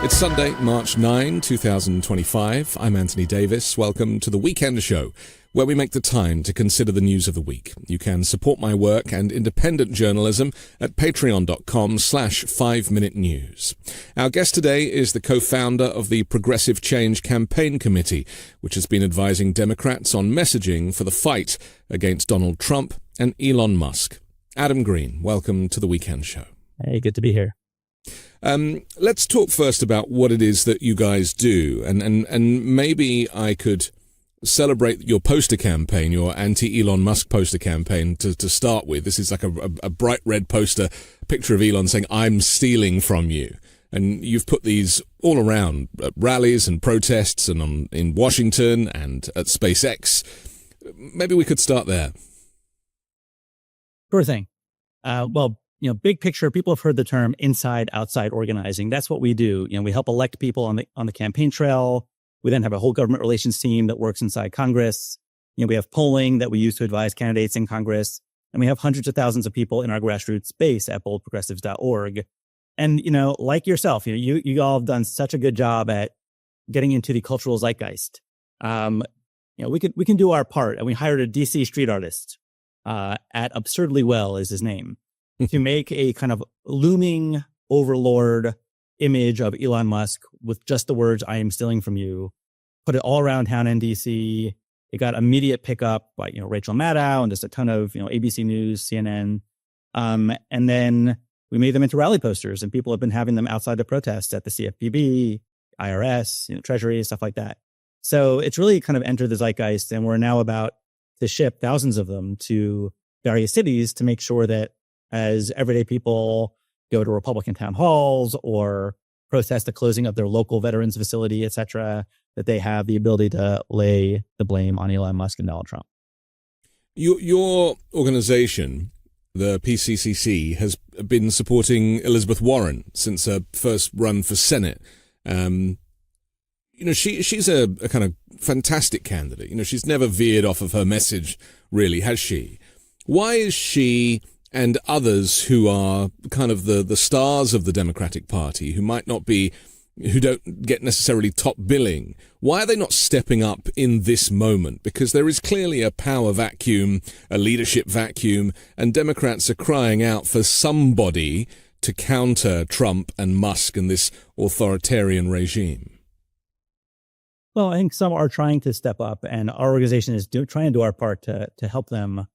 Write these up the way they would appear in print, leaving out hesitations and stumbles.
It's Sunday, March 9, 2025. I'm Anthony Davis. Welcome to the Weekend Show, where we make the time to consider the news of the week. You can support my work and independent journalism at patreon.com/5minutenews. Our guest today is the co-founder of the Progressive Change Campaign Committee, which has been advising Democrats on messaging for the fight against Donald Trump and Elon Musk. Adam Green, welcome to the Weekend Show. Hey, good to be here. Let's talk first about what it is that you guys do, and maybe I could celebrate your poster campaign, your anti-Elon Musk poster campaign to start with. This is like a bright red poster, a picture of Elon saying, "I'm stealing from you." And you've put these all around at rallies and protests and in Washington and at SpaceX. Maybe we could start there. Sure thing. Big picture, people have heard the term inside-outside organizing. That's what we do. We help elect people on the campaign trail. We then have a whole government relations team that works inside Congress. We have polling that we use to advise candidates in Congress. And we have hundreds of thousands of people in our grassroots base at boldprogressives.org. And, like yourself, you all have done such a good job at getting into the cultural zeitgeist. We can do our part. And we hired a DC street artist, at Absurdly Well is his name, to make a kind of looming overlord image of Elon Musk with just the words, "I am stealing from you," put it all around town in DC. It got immediate pickup by, Rachel Maddow and just a ton of, ABC News, CNN. And then we made them into rally posters, and people have been having them outside the protests at the CFPB, IRS, Treasury, stuff like that. So it's really kind of entered the zeitgeist, and we're now about to ship thousands of them to various cities to make sure that as everyday people go to Republican town halls or protest the closing of their local veterans facility, et cetera, that they have the ability to lay the blame on Elon Musk and Donald Trump. Your organization, the PCCC, has been supporting Elizabeth Warren since her first run for Senate. She's a kind of fantastic candidate. She's never veered off of her message, really, has she? Why is she and others who are kind of the stars of the Democratic Party, who don't get necessarily top billing, why are they not stepping up in this moment? Because there is clearly a power vacuum, a leadership vacuum, and Democrats are crying out for somebody to counter Trump and Musk and this authoritarian regime. Well, I think some are trying to step up, and our organization is trying to do our part to help them.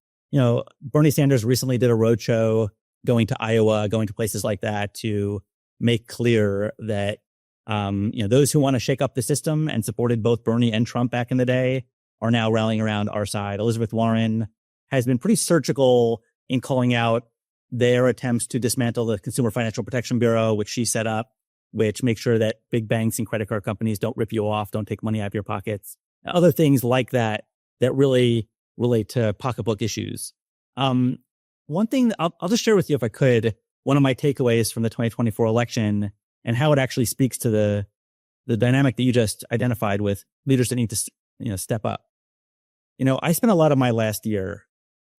Bernie Sanders recently did a roadshow going to Iowa, going to places like that to make clear that, those who want to shake up the system and supported both Bernie and Trump back in the day are now rallying around our side. Elizabeth Warren has been pretty surgical in calling out their attempts to dismantle the Consumer Financial Protection Bureau, which she set up, which makes sure that big banks and credit card companies don't rip you off, don't take money out of your pockets. Other things like that really relate to pocketbook issues. One thing I'll just share with you, if I could, one of my takeaways from the 2024 election and how it actually speaks to the dynamic that you just identified with leaders that need to, step up. I spent a lot of my last year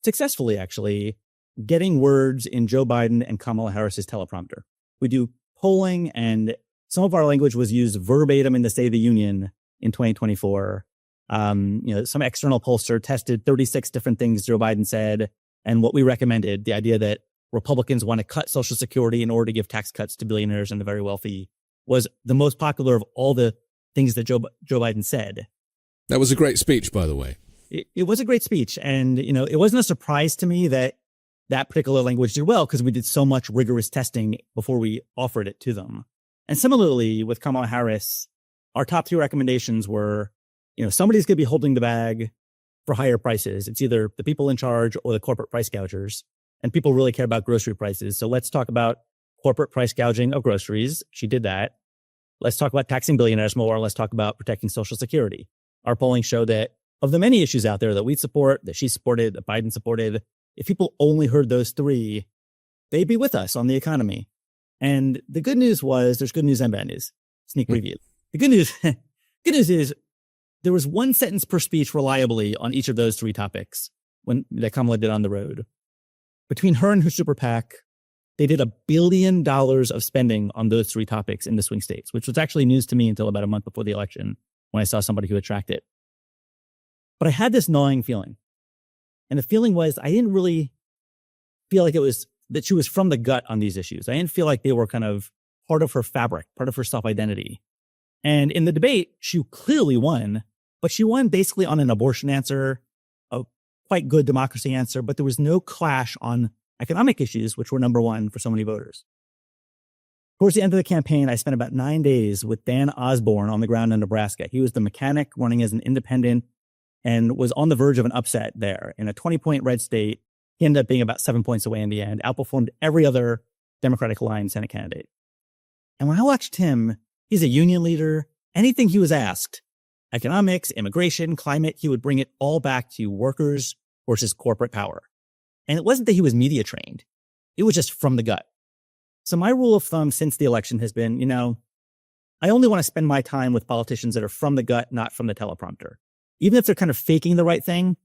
successfully, actually, getting words in Joe Biden and Kamala Harris's teleprompter. We do polling, and some of our language was used verbatim in the State of the Union in 2024. Some external pollster tested 36 different things Joe Biden said and what we recommended, the idea that Republicans want to cut Social Security in order to give tax cuts to billionaires and the very wealthy, was the most popular of all the things that Joe Biden said. That was a great speech, by the way. It was a great speech. And, it wasn't a surprise to me that particular language did well, because we did so much rigorous testing before we offered it to them. And similarly with Kamala Harris, our top three recommendations were, somebody's going to be holding the bag for higher prices. It's either the people in charge or the corporate price gougers. And people really care about grocery prices. So let's talk about corporate price gouging of groceries. She did that. Let's talk about taxing billionaires more. Let's talk about protecting Social Security. Our polling showed that of the many issues out there that we support, that she supported, that Biden supported, if people only heard those three, they'd be with us on the economy. And the good news was, there's good news and bad news. Sneak preview. The good news is there was one sentence per speech reliably on each of those three topics that Kamala did on the road. Between her and her super PAC, They did $1 billion of spending on those three topics in the swing states, which was actually news to me until about a month before the election when I saw somebody who had tracked it. But I had this gnawing feeling. And the feeling was I didn't really feel like it was that she was from the gut on these issues. I didn't feel like they were kind of part of her fabric, part of her self-identity. And in the debate, she clearly won, but she won basically on an abortion answer, a quite good democracy answer, but there was no clash on economic issues, which were number one for so many voters. Towards the end of the campaign, I spent about 9 days with Dan Osborne on the ground in Nebraska. He was the mechanic running as an independent and was on the verge of an upset there. In a 20-point red state, he ended up being about 7 points away in the end, outperformed every other Democratic line Senate candidate. And when I watched him, he's a union leader. Anything he was asked, economics, immigration, climate, he would bring it all back to workers versus corporate power. And it wasn't that he was media trained. It was just from the gut. So my rule of thumb since the election has been, I only want to spend my time with politicians that are from the gut, not from the teleprompter. Even if they're kind of faking the right thing,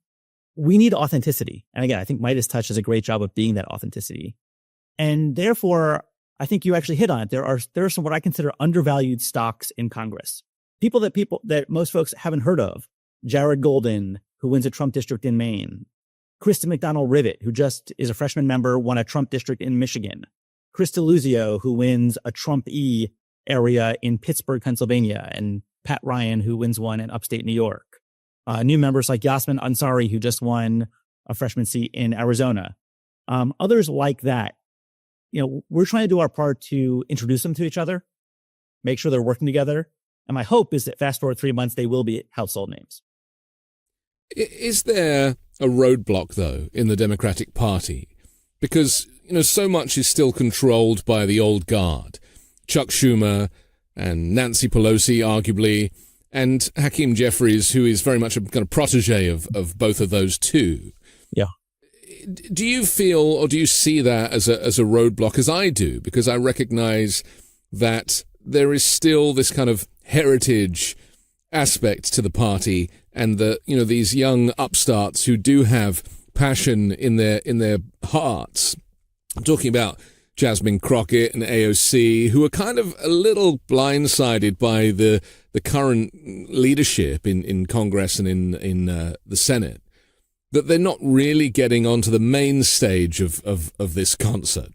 we need authenticity. And again, I think Midas Touch does a great job of being that authenticity. And therefore, I think you actually hit on it. There are some what I consider undervalued stocks in Congress. People that most folks haven't heard of. Jared Golden, who wins a Trump district in Maine. Kristen McDonald-Rivet, who just is a freshman member, won a Trump district in Michigan. Chris DeLuzio, who wins a Trump-y area in Pittsburgh, Pennsylvania. And Pat Ryan, who wins one in upstate New York. New members like Yasmin Ansari, who just won a freshman seat in Arizona. Others like that. We're trying to do our part to introduce them to each other, make sure they're working together. And my hope is that fast forward 3 months, they will be household names. Is there a roadblock, though, in the Democratic Party? Because, so much is still controlled by the old guard. Chuck Schumer and Nancy Pelosi, arguably, and Hakeem Jeffries, who is very much a kind of protege of both of those two. Yeah. Do you feel or do you see that as a roadblock, as I do? Because I recognize that there is still this kind of heritage aspect to the party, and these young upstarts who do have passion in their hearts. I'm talking about Jasmine Crockett and AOC, who are kind of a little blindsided by the current leadership in Congress and in the Senate, that they're not really getting onto the main stage of this concert.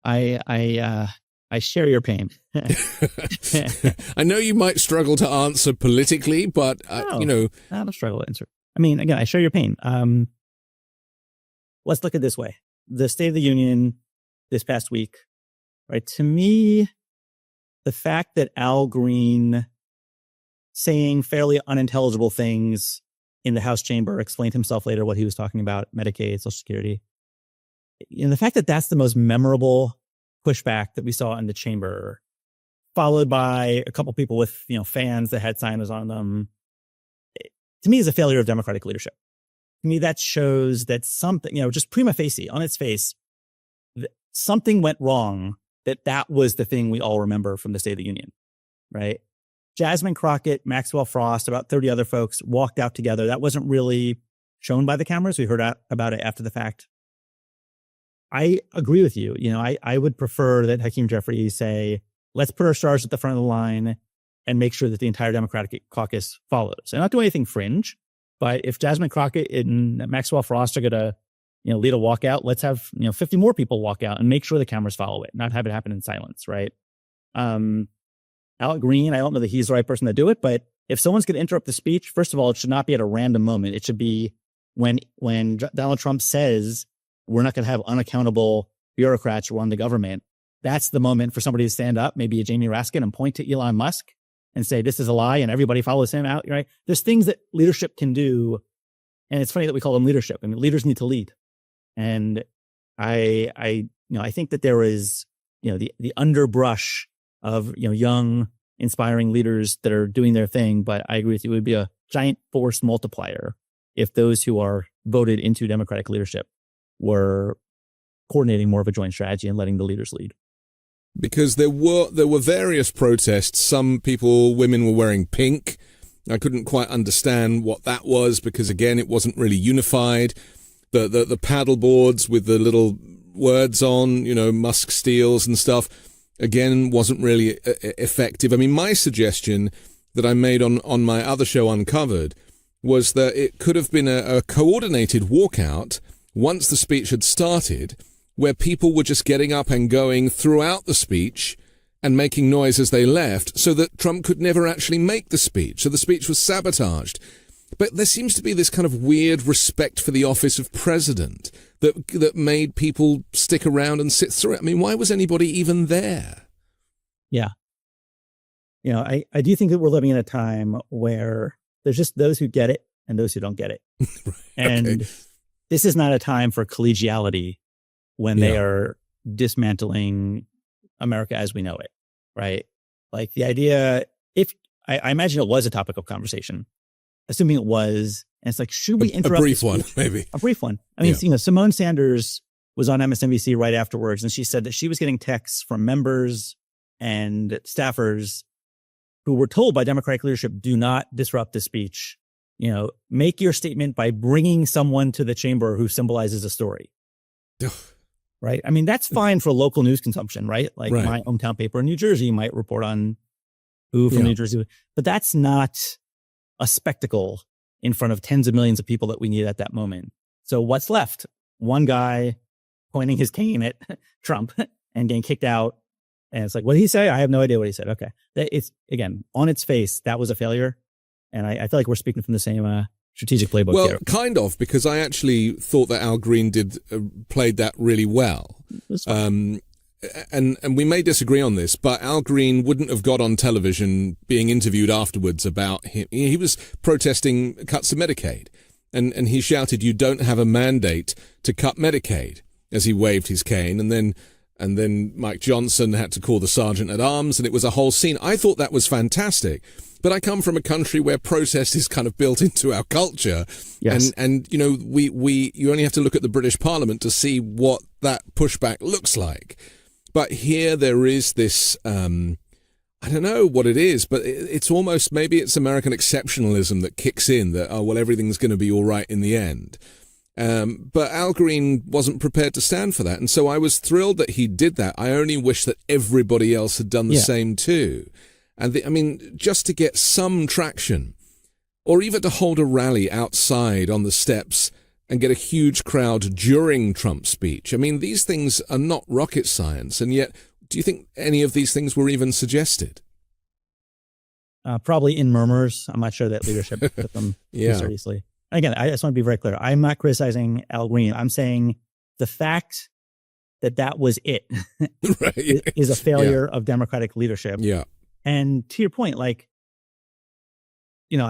I share your pain. I know you might struggle to answer politically, but not a struggle to answer. I mean, again, I share your pain. Let's look at it this way. The State of the Union this past week, right? To me, the fact that Al Green saying fairly unintelligible things in the House chamber, explained himself later what he was talking about, Medicaid, Social Security. The fact that that's the most memorable pushback that we saw in the chamber, followed by a couple people with, fans that had signers on them, to me is a failure of Democratic leadership. To me, that shows that something, just prima facie, on its face, something went wrong, that was the thing we all remember from the State of the Union, right? Jasmine Crockett, Maxwell Frost, about 30 other folks walked out together. That wasn't really shown by the cameras. We heard about it after the fact. I agree with you. I would prefer that Hakeem Jeffries say, let's put our stars at the front of the line and make sure that the entire Democratic caucus follows. And not do anything fringe, but if Jasmine Crockett and Maxwell Frost are going to, lead a walkout, let's have, 50 more people walk out and make sure the cameras follow it, not have it happen in silence, right? Al Green, I don't know that he's the right person to do it, but if someone's going to interrupt the speech, first of all, it should not be at a random moment. It should be when Donald Trump says we're not going to have unaccountable bureaucrats run the government. That's the moment for somebody to stand up, maybe a Jamie Raskin, and point to Elon Musk and say, this is a lie, and everybody follows him out, right? There's things that leadership can do. And it's funny that we call them leadership. I mean, leaders need to lead. And I think that there is, the underbrush of, young, inspiring leaders that are doing their thing. But I agree with you. It would be a giant force multiplier if those who are voted into Democratic leadership were coordinating more of a joint strategy and letting the leaders lead. Because there were various protests. Some women were wearing pink. I couldn't quite understand what that was because, again, it wasn't really unified. The paddle boards with the little words on, Musk steals and stuff, again, wasn't really effective. I mean, my suggestion that I made on my other show, Uncovered, was that it could have been a coordinated walkout once the speech had started, where people were just getting up and going throughout the speech and making noise as they left, so that Trump could never actually make the speech. So the speech was sabotaged. But there seems to be this kind of weird respect for the office of president that made people stick around and sit through it. I mean, why was anybody even there? Yeah. I do think that we're living in a time where there's just those who get it and those who don't get it. Right. And Okay. this is not a time for collegiality when they are dismantling America as we know it, right? Like the idea, if I imagine it was a topic of conversation, assuming it was, and it's like, should we interrupt? A brief one, maybe. A brief one. I mean, Simone Sanders was on MSNBC right afterwards, and she said that she was getting texts from members and staffers who were told by Democratic leadership, do not disrupt the speech. Make your statement by bringing someone to the chamber who symbolizes a story. Right. I mean, that's fine for local news consumption, right? Like my hometown paper in New Jersey might report on who from New Jersey, but that's not a spectacle in front of tens of millions of people that we need at that moment. So what's left? One guy pointing his cane at Trump and getting kicked out. And it's like, what did he say? I have no idea what he said. Okay. It's, again, on its face, that was a failure. And I feel like we're speaking from the same strategic playbook here. Well, kind of, because I actually thought that Al Green played that really well. And we may disagree on this, but Al Green wouldn't have got on television being interviewed afterwards about him. He was protesting cuts to Medicaid, and he shouted, "You don't have a mandate to cut Medicaid," as he waved his cane, and then Mike Johnson had to call the sergeant at arms, and it was a whole scene. I thought that was fantastic. But I come from a country where protest is kind of built into our culture. Yes. And you only have to look at the British Parliament to see what that pushback looks like. But here there is this, I don't know what it is, but it's almost, maybe it's American exceptionalism that kicks in, that, everything's going to be all right in the end. But Al Green wasn't prepared to stand for that. And so I was thrilled that he did that. I only wish that everybody else had done the same too. And just to get some traction, or even to hold a rally outside on the steps and get a huge crowd during Trump's speech. I mean, these things are not rocket science. And yet, do you think any of these things were even suggested? Probably in murmurs. I'm not sure that leadership took them seriously. Again, I just want to be very clear. I'm not criticizing Al Green. I'm saying the fact that was it is a failure of Democratic leadership. Yeah. And to your point, I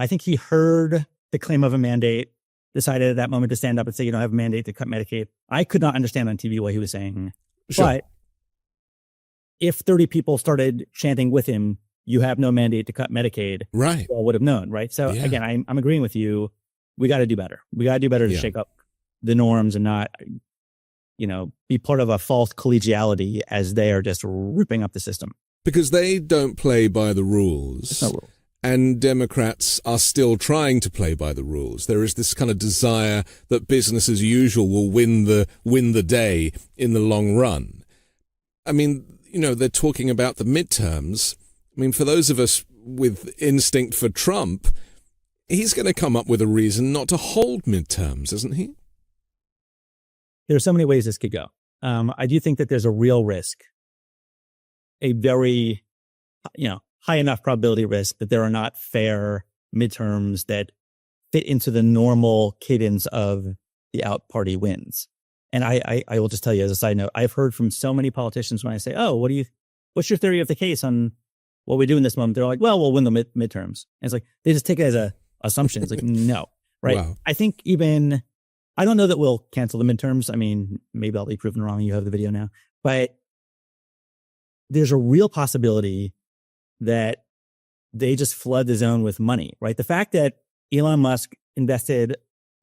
think he heard the claim of a mandate, decided at that moment to stand up and say, I have a mandate to cut Medicaid. I could not understand on TV what he was saying. Sure. But if 30 people started chanting with him, "You have no mandate to cut Medicaid," right, well, would have known, right? So again, I'm agreeing with you. We got to do better. We got to do better to shake up the norms and not, be part of a false collegiality as they are just ripping up the system. Because they don't play by the rules. There's no rules. And Democrats are still trying to play by the rules. There is this kind of desire that business as usual will win the day in the long run. I mean, they're talking about the midterms. I mean, for those of us with instinct for Trump, he's going to come up with a reason not to hold midterms, isn't he? There are so many ways this could go. I do think that there's a real risk, a very, high enough probability risk that there are not fair midterms that fit into the normal cadence of the out party wins. And I will just tell you as a side note, I've heard from so many politicians when I say, what's your theory of the case on what we do in this moment? They're like, well, we'll win the midterms. And it's like, they just take it as a assumption. It's like, no, right? Wow. I think I don't know that we'll cancel the midterms. I mean, maybe I'll be proven wrong. You have the video now, but there's a real possibility that they just flood the zone with money, right? The fact that Elon Musk invested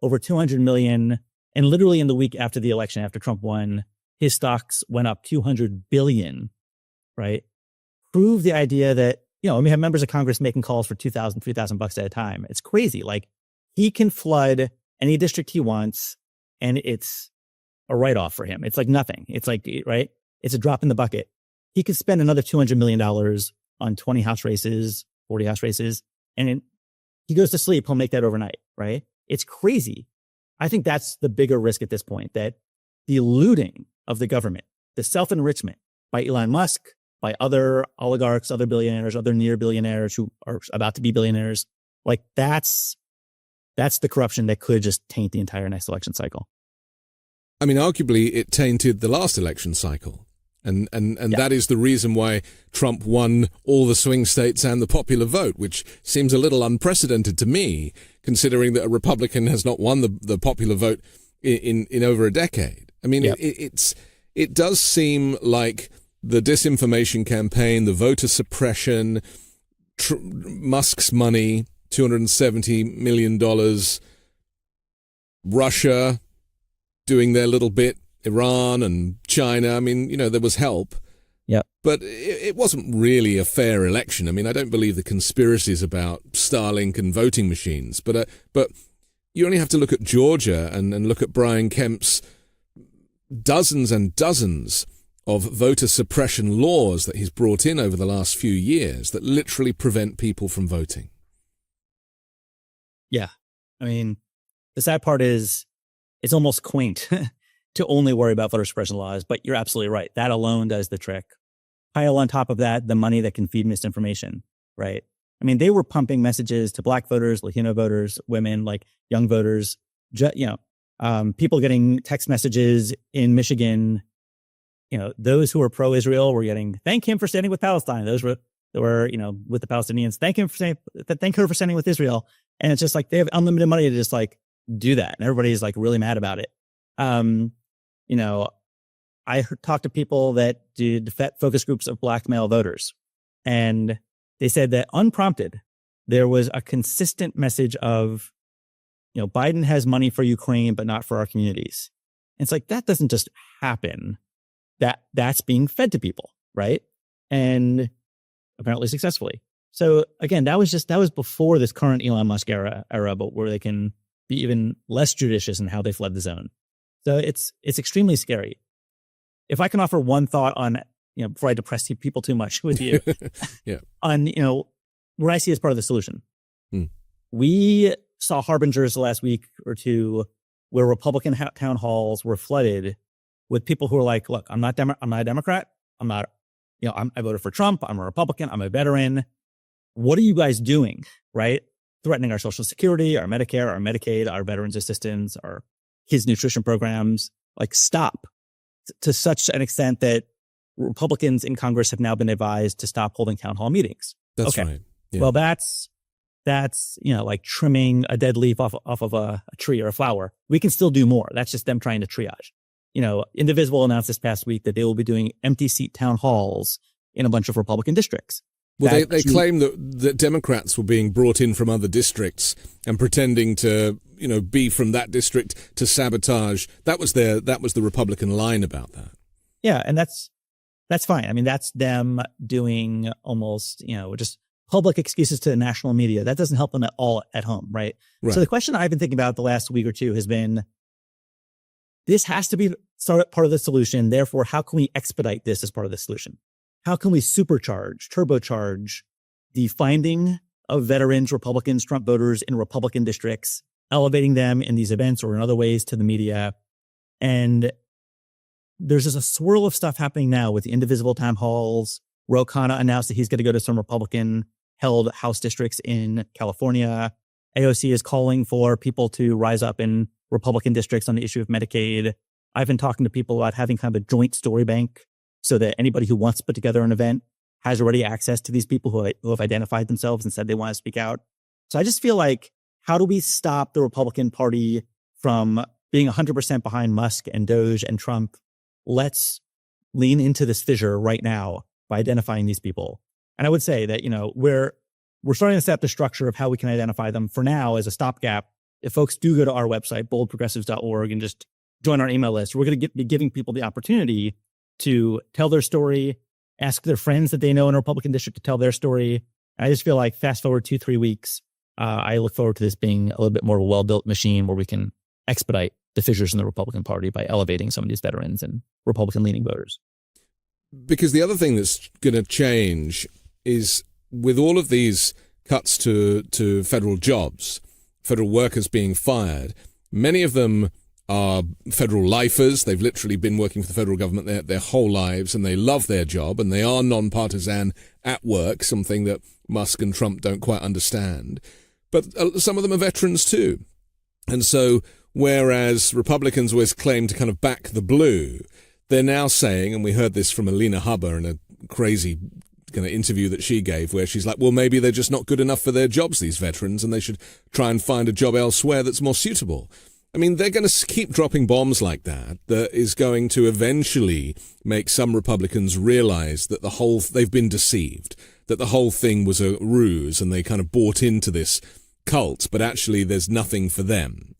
over $200 million, and literally in the week after the election, after Trump won, his stocks went up $200 billion, right? Proved the idea that, we have members of Congress making calls for $2,000, $3,000 at a time. It's crazy. Like, he can flood any district he wants, and it's a write-off for him. It's like nothing. It's like, right? It's a drop in the bucket. He could spend another $200 million on 20 house races, 40 house races, and he goes to sleep. He'll make that overnight, right? It's crazy. I think that's the bigger risk at this point, that the looting of the government, the self-enrichment by Elon Musk, by other oligarchs, other billionaires, other near billionaires who are about to be billionaires, like that's the corruption that could just taint the entire next election cycle. I mean, arguably, it tainted the last election cycle. And that is the reason why Trump won all the swing states and the popular vote, which seems a little unprecedented to me, considering that a Republican has not won the popular vote in over a decade. I mean, it does seem like the disinformation campaign, the voter suppression, Musk's money, $270 million, Russia doing their little bit, Iran and China. I mean, there was help. Yeah. But it wasn't really a fair election. I mean, I don't believe the conspiracies about Starlink and voting machines, but you only have to look at Georgia and look at Brian Kemp's dozens and dozens of voter suppression laws that he's brought in over the last few years that literally prevent people from voting. Yeah. I mean, the sad part is it's almost quaint to only worry about voter suppression laws, but you're absolutely right. That alone does the trick. Pile on top of that the money that can feed misinformation, right? I mean, they were pumping messages to Black voters, Latino voters, women, like young voters, people getting text messages in Michigan. Those who were pro-Israel were getting, thank him for standing with Palestine. Those were with the Palestinians, thank her for standing with Israel. And it's just like they have unlimited money to just like do that, and everybody's like really mad about it. I talked to people that did focus groups of Black male voters, and they said that unprompted, there was a consistent message of, Biden has money for Ukraine, but not for our communities. And it's like, that doesn't just happen. That's being fed to people, right? And apparently successfully. So again, that was before this current Elon Musk era, but where they can be even less judicious in how they fled the zone. So it's extremely scary. If I can offer one thought on, before I depress people too much with you, yeah, on, what I see as part of the solution. We saw harbingers the last week or two where Republican town halls were flooded with people who are like, look, I'm not a Democrat. I'm not, I voted for Trump. I'm a Republican. I'm a veteran. What are you guys doing? Right? Threatening our Social Security, our Medicare, our Medicaid, our veterans assistance, our kids nutrition programs. Like, stop, to such an extent that Republicans in Congress have now been advised to stop holding town hall meetings. That's right. Yeah. Well, that's like trimming a dead leaf off of a tree or a flower. We can still do more. That's just them trying to triage. Indivisible announced this past week that they will be doing empty seat town halls in a bunch of Republican districts. Well, they claim that Democrats were being brought in from other districts and pretending to, be from that district to sabotage. That was the Republican line about that. Yeah, and that's fine. I mean, that's them doing almost, just public excuses to the national media. That doesn't help them at all at home, right? So the question I've been thinking about the last week or two has been, this has to be part of the solution. Therefore, how can we expedite this as part of the solution? How can we turbocharge the finding of veterans, Republicans, Trump voters in Republican districts, elevating them in these events or in other ways to the media? And there's just a swirl of stuff happening now with the indivisible town halls. Ro Khanna announced that he's going to go to some Republican-held House districts in California. AOC is calling for people to rise up in Republican districts on the issue of Medicaid. I've been talking to people about having kind of a joint story bank so that anybody who wants to put together an event has already access to these people who have identified themselves and said they want to speak out. So I just feel like, how do we stop the Republican Party from being 100% behind Musk and Doge and Trump? Let's lean into this fissure right now by identifying these people. And I would say that, we're starting to set up the structure of how we can identify them for now as a stopgap. If folks do go to our website, boldprogressives.org, and just join our email list, we're going to be giving people the opportunity to tell their story, ask their friends that they know in a Republican district to tell their story. And I just feel like fast forward 2-3 weeks, I look forward to this being a little bit more of a well-built machine where we can expedite the fissures in the Republican Party by elevating some of these veterans and Republican-leaning voters. Because the other thing that's going to change is with all of these cuts to federal jobs, federal workers being fired, many of them are federal lifers. They've literally been working for the federal government their whole lives, and they love their job, and they are nonpartisan at work, something that Musk and Trump don't quite understand. But some of them are veterans too. And so whereas Republicans always claim to kind of back the blue, they're now saying, and we heard this from Alina Hubber in a crazy kind of interview that she gave, where she's like, well, maybe they're just not good enough for their jobs, these veterans, and they should try and find a job elsewhere that's more suitable. I mean, they're going to keep dropping bombs like that is going to eventually make some Republicans realize that they've been deceived, that the whole thing was a ruse, and they kind of bought into this cult, but actually there's nothing for them.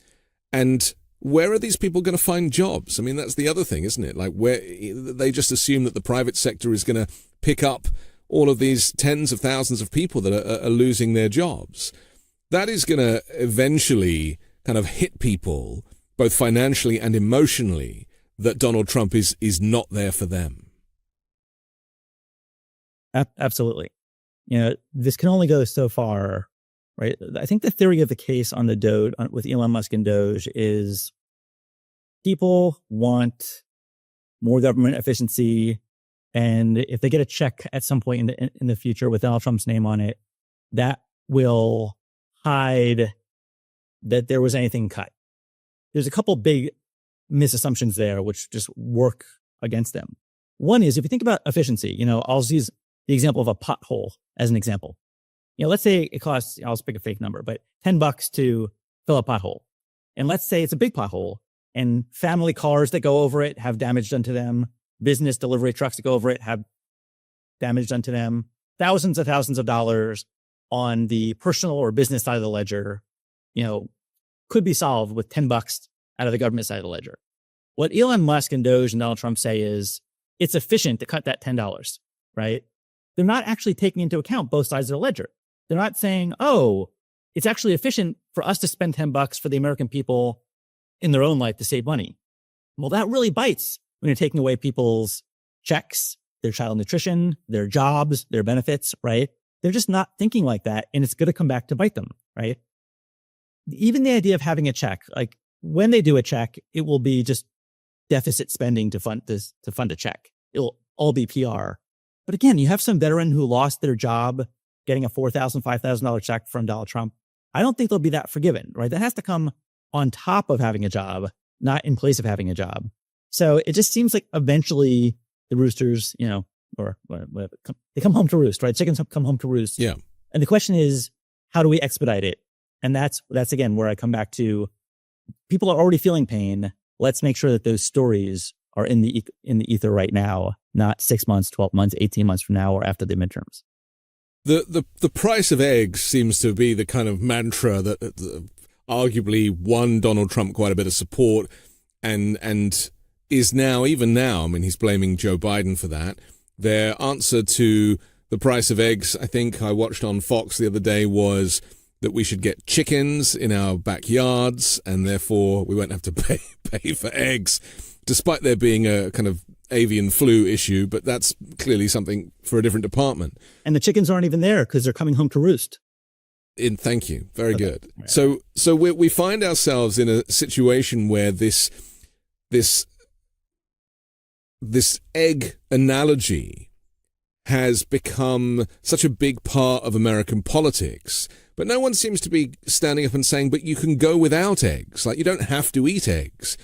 And where are these people going to find jobs? I mean, that's the other thing, isn't it? Like, where they just assume that the private sector is going to pick up all of these tens of thousands of people that are losing their jobs. That is going to eventually kind of hit people, both financially and emotionally, that Donald Trump is not there for them. Absolutely. This can only go so far, right? I think the theory of the case on the Doge, with Elon Musk and Doge, is people want more government efficiency, and if they get a check at some point in the future with Donald Trump's name on it, that will hide that there was anything cut. There's a couple big misassumptions there which just work against them. One is, if you think about efficiency, I'll use the example of a pothole as an example. Let's say it costs, I'll just pick a fake number, but $10 to fill a pothole. And let's say it's a big pothole, and family cars that go over it have damage done to them. Business delivery trucks that go over it have damage done to them. Thousands of dollars on the personal or business side of the ledger, could be solved with $10 out of the government side of the ledger. What Elon Musk and Doge and Donald Trump say is it's efficient to cut that $10, right? They're not actually taking into account both sides of the ledger. They're not saying, oh, it's actually efficient for us to spend $10 for the American people in their own life to save money. Well, that really bites when you're taking away people's checks, their child nutrition, their jobs, their benefits, right? They're just not thinking like that, and it's going to come back to bite them, right? Even the idea of having a check, like when they do a check, it will be just deficit spending to fund a check. It'll all be PR. But again, you have some veteran who lost their job getting a $4,000, $5,000 check from Donald Trump. I don't think they'll be that forgiven, right? That has to come on top of having a job, not in place of having a job. So it just seems like eventually the roosters, or whatever, they come home to roost, right? Chickens come home to roost. Yeah. And the question is, how do we expedite it? And that's again where I come back to, people are already feeling pain. Let's make sure that those stories are in the ether right now, not 6 months, 12 months, 18 months from now, or after the midterms. The price of eggs seems to be the kind of mantra that arguably won Donald Trump quite a bit of support, and is now, even now, I mean, he's blaming Joe Biden for that. Their answer to the price of eggs, I think I watched on Fox the other day, was that we should get chickens in our backyards, and therefore we won't have to pay for eggs, despite there being a kind of avian flu issue, but that's clearly something for a different department. And the chickens aren't even there because they're coming home to roost. Thank you. Very good. So we find ourselves in a situation where this egg analogy has become such a big part of American politics, but no one seems to be standing up and saying, but you can go without eggs. Like, you don't have to eat eggs.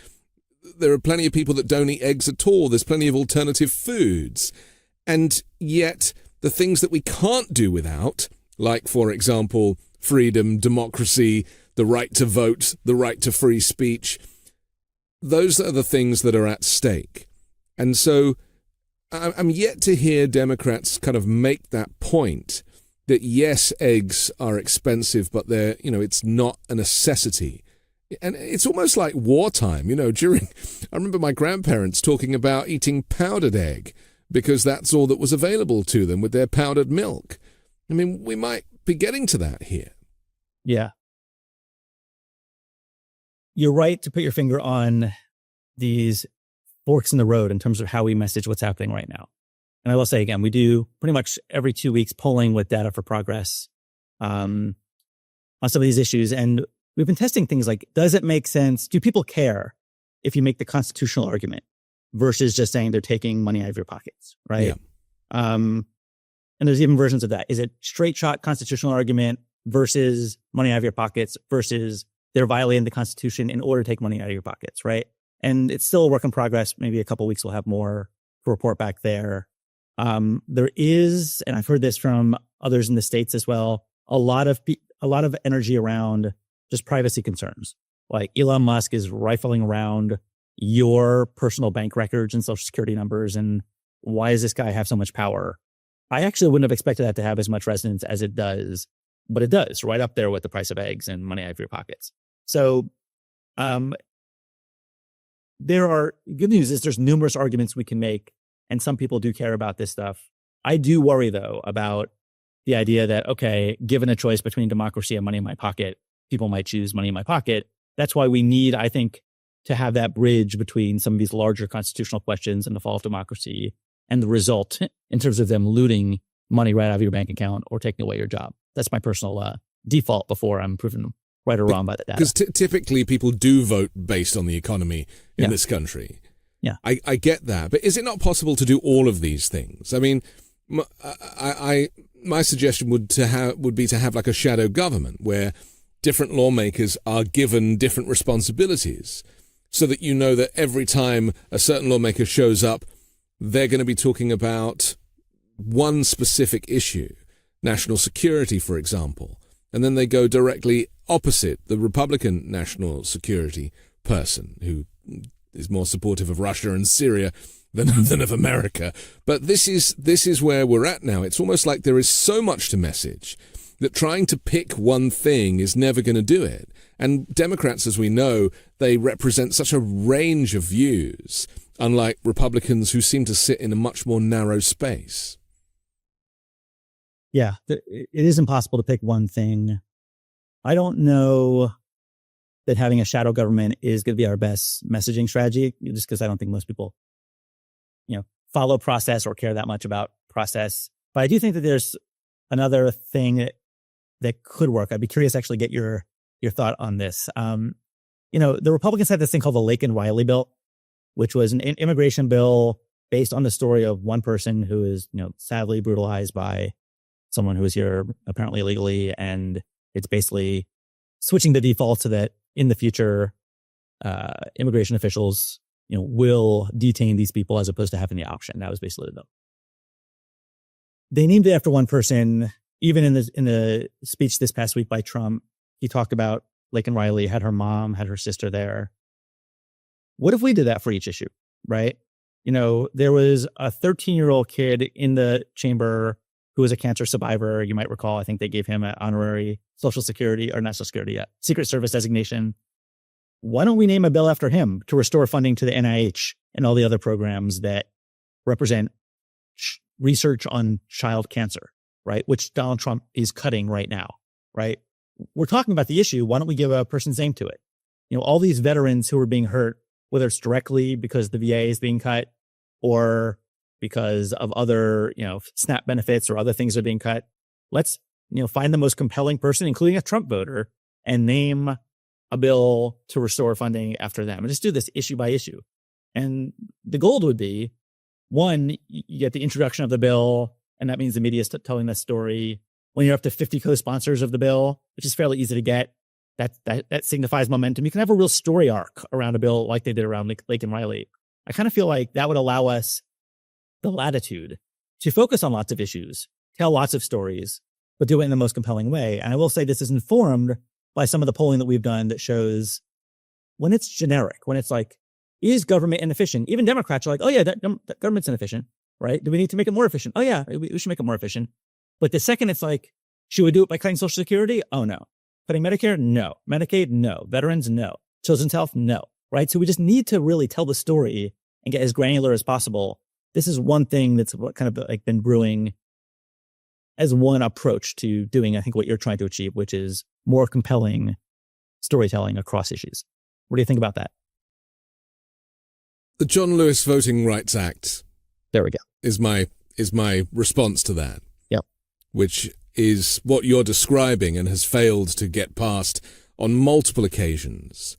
There are plenty of people that don't eat eggs at all. There's plenty of alternative foods. And yet the things that we can't do without, like, for example, freedom, democracy, the right to vote, the right to free speech, those are the things that are at stake. And so I'm yet to hear Democrats kind of make that point that, yes, eggs are expensive, but they're, it's not a necessity. And it's almost like wartime, I remember my grandparents talking about eating powdered egg because that's all that was available to them with their powdered milk. I mean, we might be getting to that here. Yeah. you're right to put your finger on these forks in the road in terms of how we message what's happening right now. And I will say again, we do pretty much every 2 weeks polling with data for progress on some of these issues. And we've been testing things like, does it make sense? Do people care if you make the constitutional argument versus just saying they're taking money out of your pockets, right? Yeah. And there's even versions of that. Is it straight shot constitutional argument versus money out of your pockets versus they're violating the Constitution in order to take money out of your pockets, right? And it's still a work in progress. Maybe a couple of weeks we'll have more to report back there. There is, and I've heard this from others in the States as well, a lot of energy around just privacy concerns. Like Elon Musk is rifling around your personal bank records and social security numbers. And why does this guy have so much power? I actually wouldn't have expected that to have as much resonance as it does, but it does, right up there with the price of eggs and money out of your pockets. So, there are good news is there's numerous arguments we can make, and some people do care about this stuff. I do worry though about the idea that, okay, given a choice between democracy and money in my pocket, people might choose money in my pocket. That's why we need, I think, to have that bridge between some of these larger constitutional questions and the fall of democracy and the result in terms of them looting money right out of your bank account or taking away your job. That's my personal default before I'm proven right or wrong by the data. Because typically people do vote based on the economy in this country. Yeah, I get that. But is it not possible to do all of these things? I mean, my suggestion would be to have like a shadow government where different lawmakers are given different responsibilities so that you know that every time a certain lawmaker shows up, they're going to be talking about one specific issue, national security, for example, and then they go directly opposite the Republican national security person who is more supportive of Russia and Syria than of America. But this is where we're at now. It's almost like there is so much to message that trying to pick one thing is never going to do it. And Democrats, as we know, they represent such a range of views, unlike Republicans who seem to sit in a much more narrow space. Yeah, it is impossible to pick one thing. I don't know that having a shadow government is going to be our best messaging strategy, just because I don't think most people, follow process or care that much about process. But I do think that there's another thing that could work. I'd be curious to actually get your thought on this. The Republicans had this thing called the Lake and Riley bill, which was an immigration bill based on the story of one person who is, sadly brutalized by someone who was here apparently illegally. And it's basically switching the default so that in the future, immigration officials, will detain these people as opposed to having the option. That was basically the bill. They named it after one person. Even in the speech this past week by Trump, he talked about Laken Riley, had her mom, had her sister there. What if we did that for each issue, right? There was a 13-year-old kid in the chamber who was a cancer survivor. You might recall, I think they gave him an honorary Social Security, or not Social Security, Secret Service designation. Why don't we name a bill after him to restore funding to the NIH and all the other programs that represent research on child cancer, right? Which Donald Trump is cutting right now, right? We're talking about the issue. Why don't we give a person's name to it? All these veterans who are being hurt, whether it's directly because the VA is being cut or because of other, SNAP benefits or other things are being cut. Let's, find the most compelling person, including a Trump voter, and name a bill to restore funding after them. And just do this issue by issue. And the goal would be, one, you get the introduction of the bill, and that means the media is telling that story. When you're up to 50 co-sponsors of the bill, which is fairly easy to get, that signifies momentum. You can have a real story arc around a bill like they did around Lake and Riley. I kind of feel like that would allow us the latitude to focus on lots of issues, tell lots of stories, but do it in the most compelling way. And I will say this is informed by some of the polling that we've done that shows when it's generic, when it's like, is government inefficient? Even Democrats are like, oh yeah, that government's inefficient, right? Do we need to make it more efficient? Oh yeah, we should make it more efficient. But the second it's like, should we do it by cutting Social Security? Oh no. Cutting Medicare? No. Medicaid? No. Veterans? No. Children's health? No. Right? So we just need to really tell the story and get as granular as possible. This is one thing that's kind of like been brewing as one approach to doing, I think, what you're trying to achieve, which is more compelling storytelling across issues. What do you think about that? The John Lewis Voting Rights Act. There we go. Is my response to that. Yep. Which is what you're describing and has failed to get passed on multiple occasions.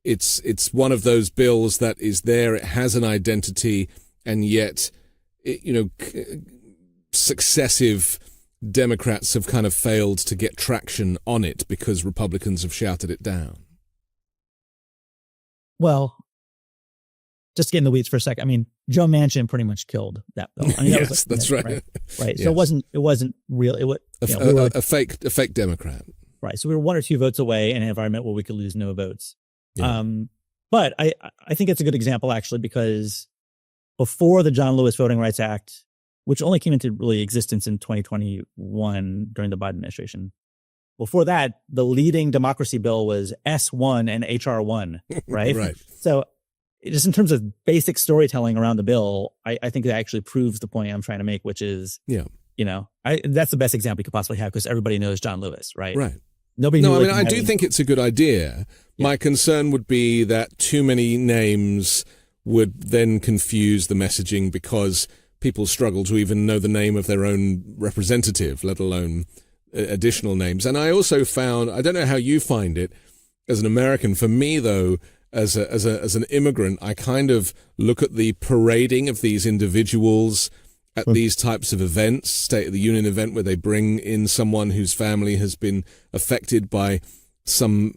It's one of those bills that is there, it has an identity, and yet, successive Democrats have kind of failed to get traction on it because Republicans have shouted it down. Well, just get in the weeds for a second. I mean, Joe Manchin pretty much killed that bill. I mean, that yes, that's right. Right. Yes. So it wasn't real. It was a fake Democrat. Right. So we were 1 or 2 votes away in an environment where we could lose no votes. Yeah. But I think it's a good example, actually, because before the John Lewis Voting Rights Act, which only came into really existence in 2021 during the Biden administration, before that, the leading democracy bill was S1 and HR1, right? Right. So just in terms of basic storytelling around the bill, I think it actually proves the point I'm trying to make, which is, that's the best example you could possibly have because everybody knows John Lewis, right? Right. Nobody. I do think it's a good idea. Yeah. My concern would be that too many names would then confuse the messaging because people struggle to even know the name of their own representative, let alone additional names. And I also found, I don't know how you find it as an American, for me though, as an immigrant, I kind of look at the parading of these individuals at these types of events, State of the Union event where they bring in someone whose family has been affected by some,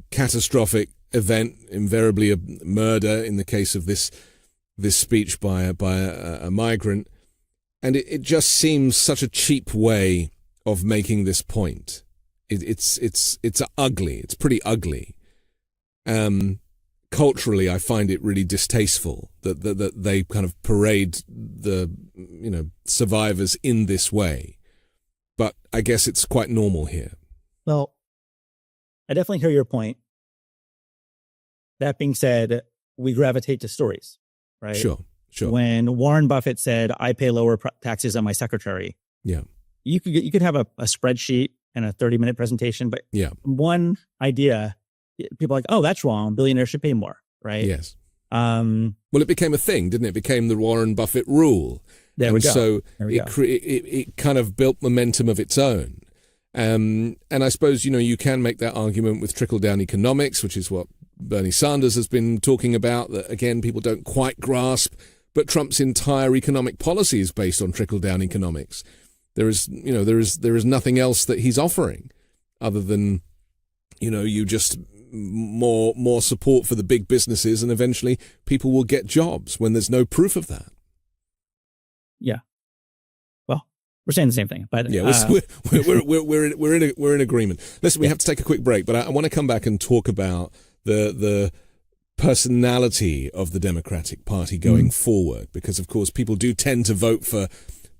catastrophic event, invariably a murder in the case of this speech by a migrant. And it just seems such a cheap way of making this point. It's ugly. It's pretty ugly. Culturally, I find it really distasteful that they kind of parade the survivors in this way. But I guess it's quite normal here. Well, I definitely hear your point. That being said, we gravitate to stories, right? Sure. When Warren Buffett said, "I pay lower taxes on my secretary," yeah, you could have a spreadsheet and a 30-minute presentation, but one idea, people are like, "Oh, that's wrong. Billionaires should pay more," right? Yes. Well, it became a thing, didn't it? It became the Warren Buffett rule. There we go. So it kind of built momentum of its own. And I suppose, you can make that argument with trickle-down economics, which is what Bernie Sanders has been talking about, that, again, people don't quite grasp. But Trump's entire economic policy is based on trickle-down economics. There is nothing else that he's offering other than, you just more support for the big businesses, and eventually people will get jobs when there's no proof of that. Yeah. Well, we're saying the same thing, but we're in agreement. Listen, we have to take a quick break, but I want to come back and talk about the personality of the Democratic Party going forward, because of course people do tend to vote for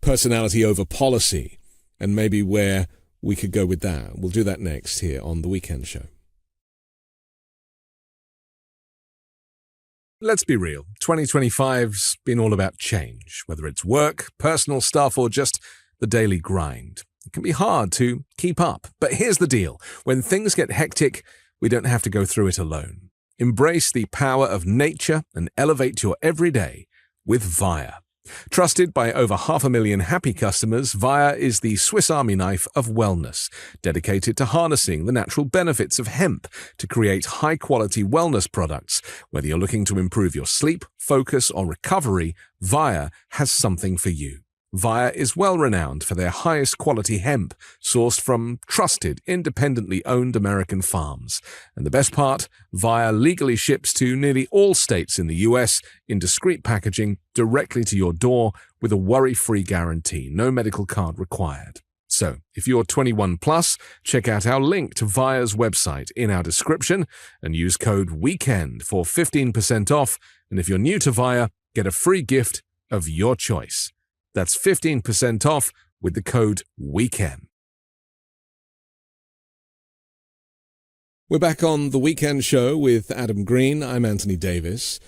personality over policy, and maybe where we could go with that. We'll do that next here on The Weekend Show. Let's be real, 2025's been all about change, whether it's work, personal stuff, or just the daily grind. It can be hard to keep up, but here's the deal. When things get hectic, we don't have to go through it alone. Embrace the power of nature and elevate your everyday with Via. Trusted by over 500,000 happy customers, Via is the Swiss Army knife of wellness, dedicated to harnessing the natural benefits of hemp to create high-quality wellness products. Whether you're looking to improve your sleep, focus, or recovery, Via has something for you. Via is well-renowned for their highest quality hemp, sourced from trusted, independently owned American farms. And the best part, Via legally ships to nearly all states in the US in discreet packaging directly to your door with a worry-free guarantee, no medical card required. So, if you're 21 plus, check out our link to Via's website in our description and use code WEEKEND for 15% off. And if you're new to Via, get a free gift of your choice. That's 15% off with the code WEEKEND. We're back on The Weekend Show with Adam Green. I'm Anthony Davis.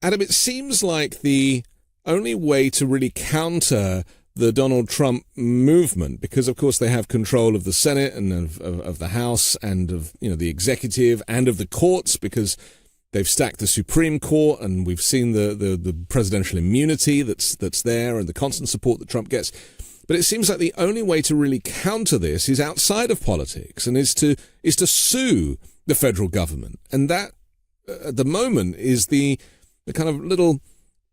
Adam, it seems like the only way to really counter the Donald Trump movement, because of course they have control of the Senate and of the House and of the executive and of the courts, because they've stacked the Supreme Court, and we've seen the presidential immunity that's there and the constant support that Trump gets. But it seems like the only way to really counter this is outside of politics, and is to sue the federal government. And that, at the moment, is the kind of little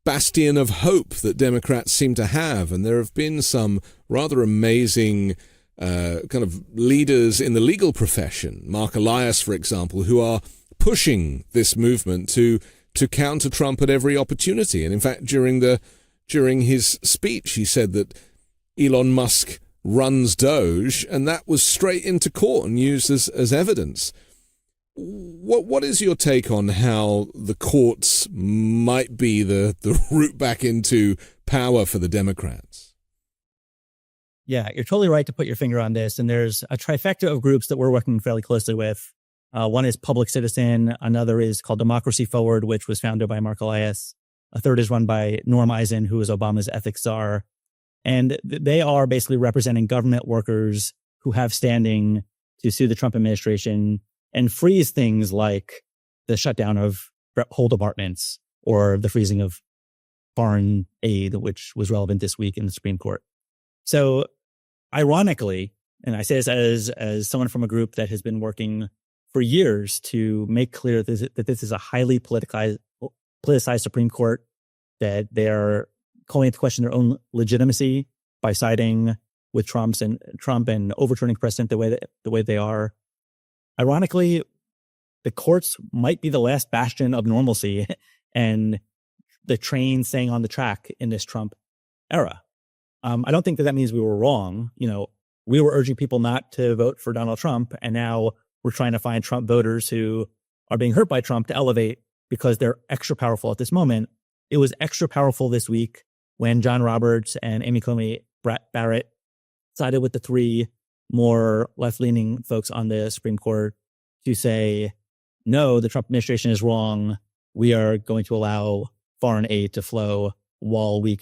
bastion of hope that Democrats seem to have. And there have been some rather amazing kind of leaders in the legal profession, Mark Elias, for example, who are pushing this movement to counter Trump at every opportunity. And in fact, during his speech, he said that Elon Musk runs Doge, and that was straight into court and used as evidence. What is your take on how the courts might be the route back into power for the Democrats? Yeah, you're totally right to put your finger on this. And there's a trifecta of groups that we're working fairly closely with. One is Public Citizen. Another is called Democracy Forward, which was founded by Mark Elias. A third is run by Norm Eisen, who is Obama's ethics czar. And they are basically representing government workers who have standing to sue the Trump administration and freeze things like the shutdown of whole departments or the freezing of foreign aid, which was relevant this week in the Supreme Court. So ironically, and I say this as someone from a group that has been working for years to make clear that this is a highly politicized Supreme Court, that they are calling into question their own legitimacy by siding with Trump and overturning precedent the way they are. Ironically, the courts might be the last bastion of normalcy and the train staying on the track in this Trump era. I don't think that means we were wrong. We were urging people not to vote for Donald Trump, and now we're trying to find Trump voters who are being hurt by Trump to elevate because they're extra powerful at this moment. It was extra powerful this week when John Roberts and Amy Coney Barrett sided with the three more left-leaning folks on the Supreme Court to say, no, the Trump administration is wrong. We are going to allow foreign aid to flow while the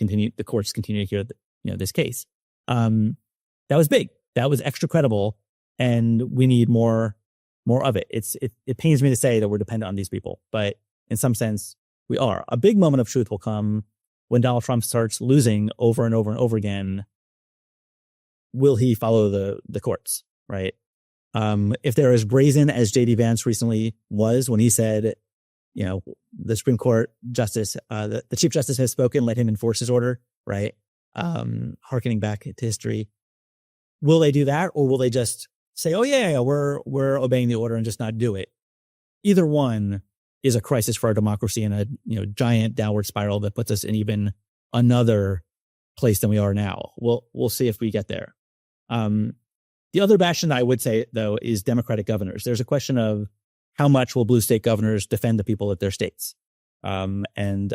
courts continue to hear this case. That was big. That was extra credible, and we need more of it. It pains me to say that we're dependent on these people, but in some sense we are. A big moment of truth will come when Donald Trump starts losing over and over and over again. Will he follow the courts, right? If they're as brazen as J.D. Vance recently was when he said, the Supreme Court justice, the Chief Justice has spoken, let him enforce his order, right? Hearkening back to history. Will they do that, or will they just say, oh yeah, we're obeying the order and just not do it? Either one is a crisis for our democracy and a giant downward spiral that puts us in even another place than we are now. We'll see if we get there. The other bastion that I would say, though, is Democratic governors. There's a question of how much will blue state governors defend the people of their states. And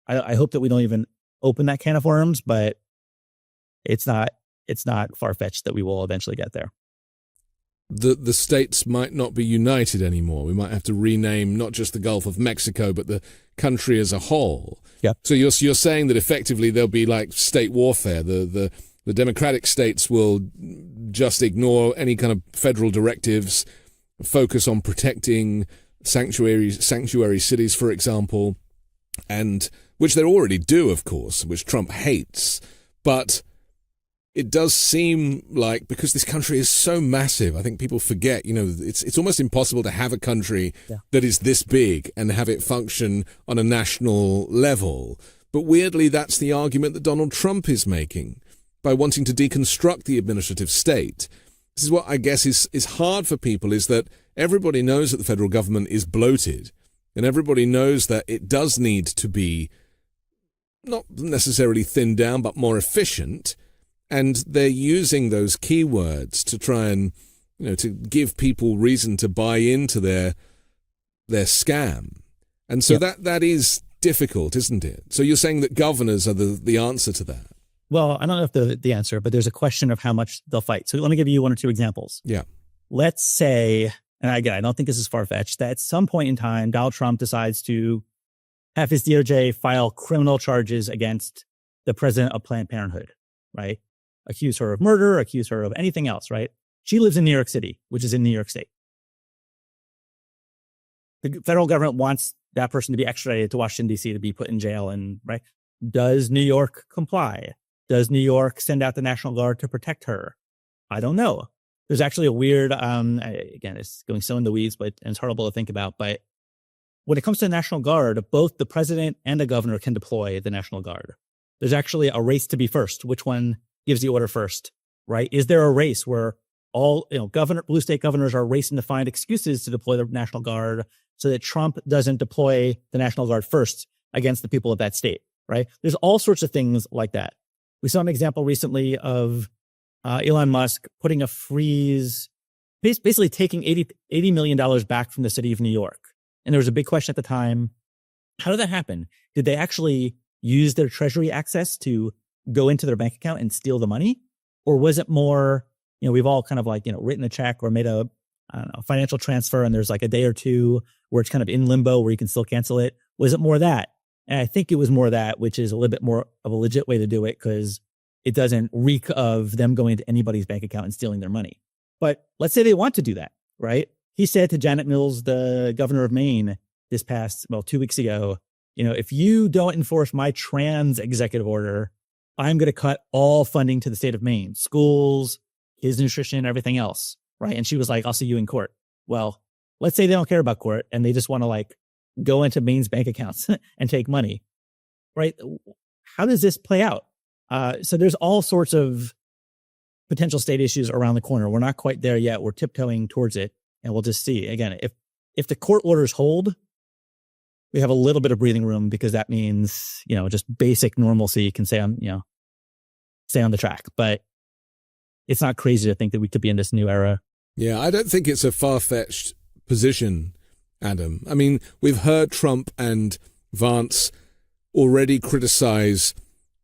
I hope that we don't even open that can of worms, but it's not far-fetched that we will eventually get there. The states might not be united anymore. We might have to rename not just the Gulf of Mexico, but the country as a whole. Yeah. So you're saying that effectively there'll be like state warfare. The democratic states will just ignore any kind of federal directives, focus on protecting sanctuary cities, for example, and which they already do, of course, which Trump hates. But it does seem like, because this country is so massive, I think people forget, it's almost impossible to have a country that is this big and have it function on a national level. But weirdly, that's the argument that Donald Trump is making by wanting to deconstruct the administrative state. This is what I guess is hard for people, is that everybody knows that the federal government is bloated, and everybody knows that it does need to be not necessarily thinned down, but more efficient. And they're using those keywords to try and, to give people reason to buy into their scam. And so that is difficult, isn't it? So you're saying that governors are the answer to that? Well, I don't know if the answer, but there's a question of how much they'll fight. So let me give you one or two examples. Yeah. Let's say, and again, I don't think this is far-fetched, that at some point in time, Donald Trump decides to have his DOJ file criminal charges against the president of Planned Parenthood. right? Accuse her of murder, accuse her of anything else, right? She lives in New York City, which is in New York State. The federal government wants that person to be extradited to Washington, D.C. to be put in jail. And right, does New York comply? Does New York send out the National Guard to protect her? I don't know. There's actually a weird, again, it's going so in the weeds, but and it's horrible to think about. But when it comes to the National Guard, both the president and the governor can deploy the National Guard. There's actually a race to be first. Which one gives the order first, right? Is there a race where all, blue state governors are racing to find excuses to deploy the National Guard so that Trump doesn't deploy the National Guard first against the people of that state, right? There's all sorts of things like that. We saw an example recently of Elon Musk putting a freeze, basically taking $80 million back from the city of New York. And there was a big question at the time, how did that happen? Did they actually use their treasury access to go into their bank account and steal the money? Or was it more, we've all kind of written a check or made a financial transfer and there's like a day or two where it's kind of in limbo where you can still cancel it. Was it more that? And I think it was more that, which is a little bit more of a legit way to do it because it doesn't reek of them going to anybody's bank account and stealing their money. But let's say they want to do that, right? He said to Janet Mills, the governor of Maine, this past, 2 weeks ago, if you don't enforce my trans executive order, I'm going to cut all funding to the state of Maine, schools, kids nutrition, everything else, right? And she was like, I'll see you in court. Well, let's say they don't care about court and they just want to go into Maine's bank accounts and take money, right? How does this play out? So there's all sorts of potential state issues around the corner. We're not quite there yet. We're tiptoeing towards it, and we'll just see. Again, if the court orders hold, we have a little bit of breathing room because that means, just basic normalcy can stay on the track. But it's not crazy to think that we could be in this new era. Yeah, I don't think it's a far-fetched position, Adam. I mean, we've heard Trump and Vance already criticize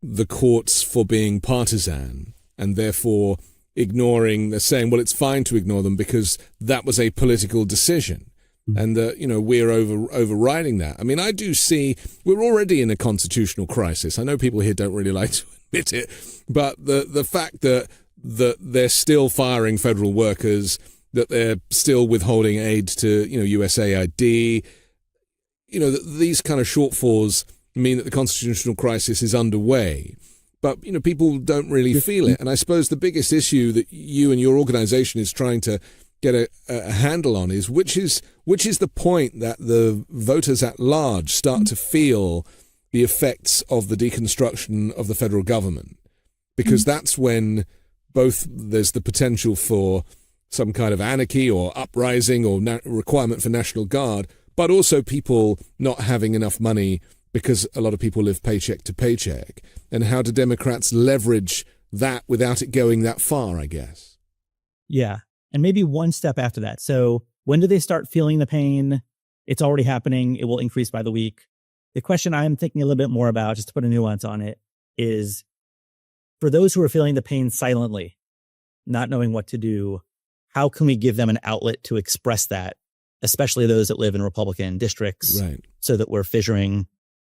the courts for being partisan and therefore they're saying, well, it's fine to ignore them because that was a political decision. And we're overriding that. I mean, I do see we're already in a constitutional crisis. I know people here don't really like to admit it, but the fact that they're still firing federal workers, that they're still withholding aid to USAID, these kind of shortfalls mean that the constitutional crisis is underway. But people don't really feel it. And I suppose the biggest issue that you and your organization is trying to get a handle on is which is the point that the voters at large start to feel the effects of the deconstruction of the federal government, because that's when both there's the potential for some kind of anarchy or uprising or requirement for National Guard, but also people not having enough money because a lot of people live paycheck to paycheck. And how do Democrats leverage that without it going that far, I guess? Yeah. And maybe one step after that. So when do they start feeling the pain? It's already happening. It will increase by the week. The question I'm thinking a little bit more about, just to put a nuance on it, is for those who are feeling the pain silently, not knowing what to do, how can we give them an outlet to express that, especially those that live in Republican districts, right, so that we're fissuring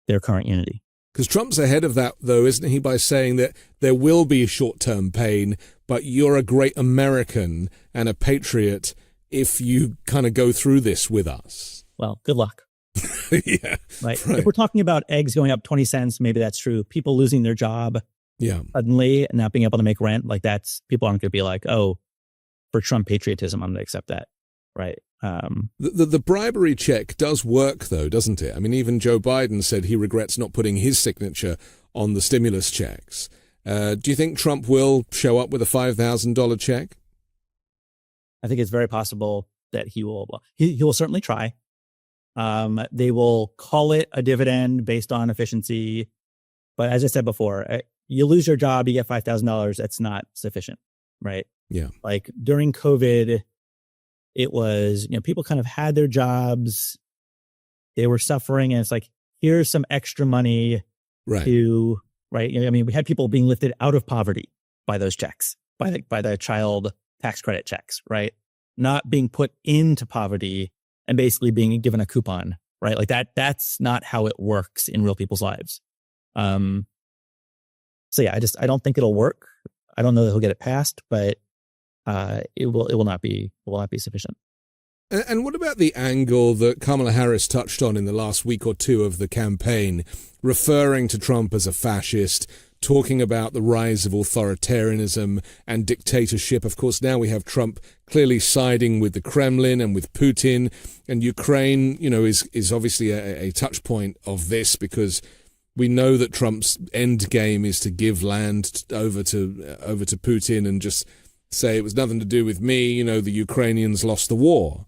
their current unity? Because Trump's ahead of that, though, isn't he, by saying that there will be short-term pain, but you're a great American and a patriot if you kind of go through this with us. Well, good luck. Yeah. Right. If we're talking about eggs going up 20 cents, maybe that's true. People losing their job suddenly and not being able to make rent, people aren't going to be like, oh, for Trump patriotism, I'm going to accept that. Right. The bribery check does work, though, doesn't it? I mean, even Joe Biden said he regrets not putting his signature on the stimulus checks. Do you think Trump will show up with a $5,000 check? I think it's very possible that he will. Well, he will certainly try. They will call it a dividend based on efficiency. But as I said before, you lose your job, you get $5,000. That's not sufficient, right? Yeah. Like during COVID, it was, people kind of had their jobs. They were suffering. And it's like, here's some extra money to, right? I mean, we had people being lifted out of poverty by those checks, by the child tax credit checks, right? Not being put into poverty and basically being given a coupon, right? Like that's not how it works in real people's lives. So yeah, I don't think it'll work. I don't know that he'll get it passed, but it will not be sufficient. And what about the angle that Kamala Harris touched on in the last week or two of the campaign, referring to Trump as a fascist, talking about the rise of authoritarianism and dictatorship? Of course, now we have Trump clearly siding with the Kremlin and with Putin, and Ukraine, is obviously a touch point of this, because we know that Trump's end game is to give land over to Putin and just say it was nothing to do with me. The Ukrainians lost the war.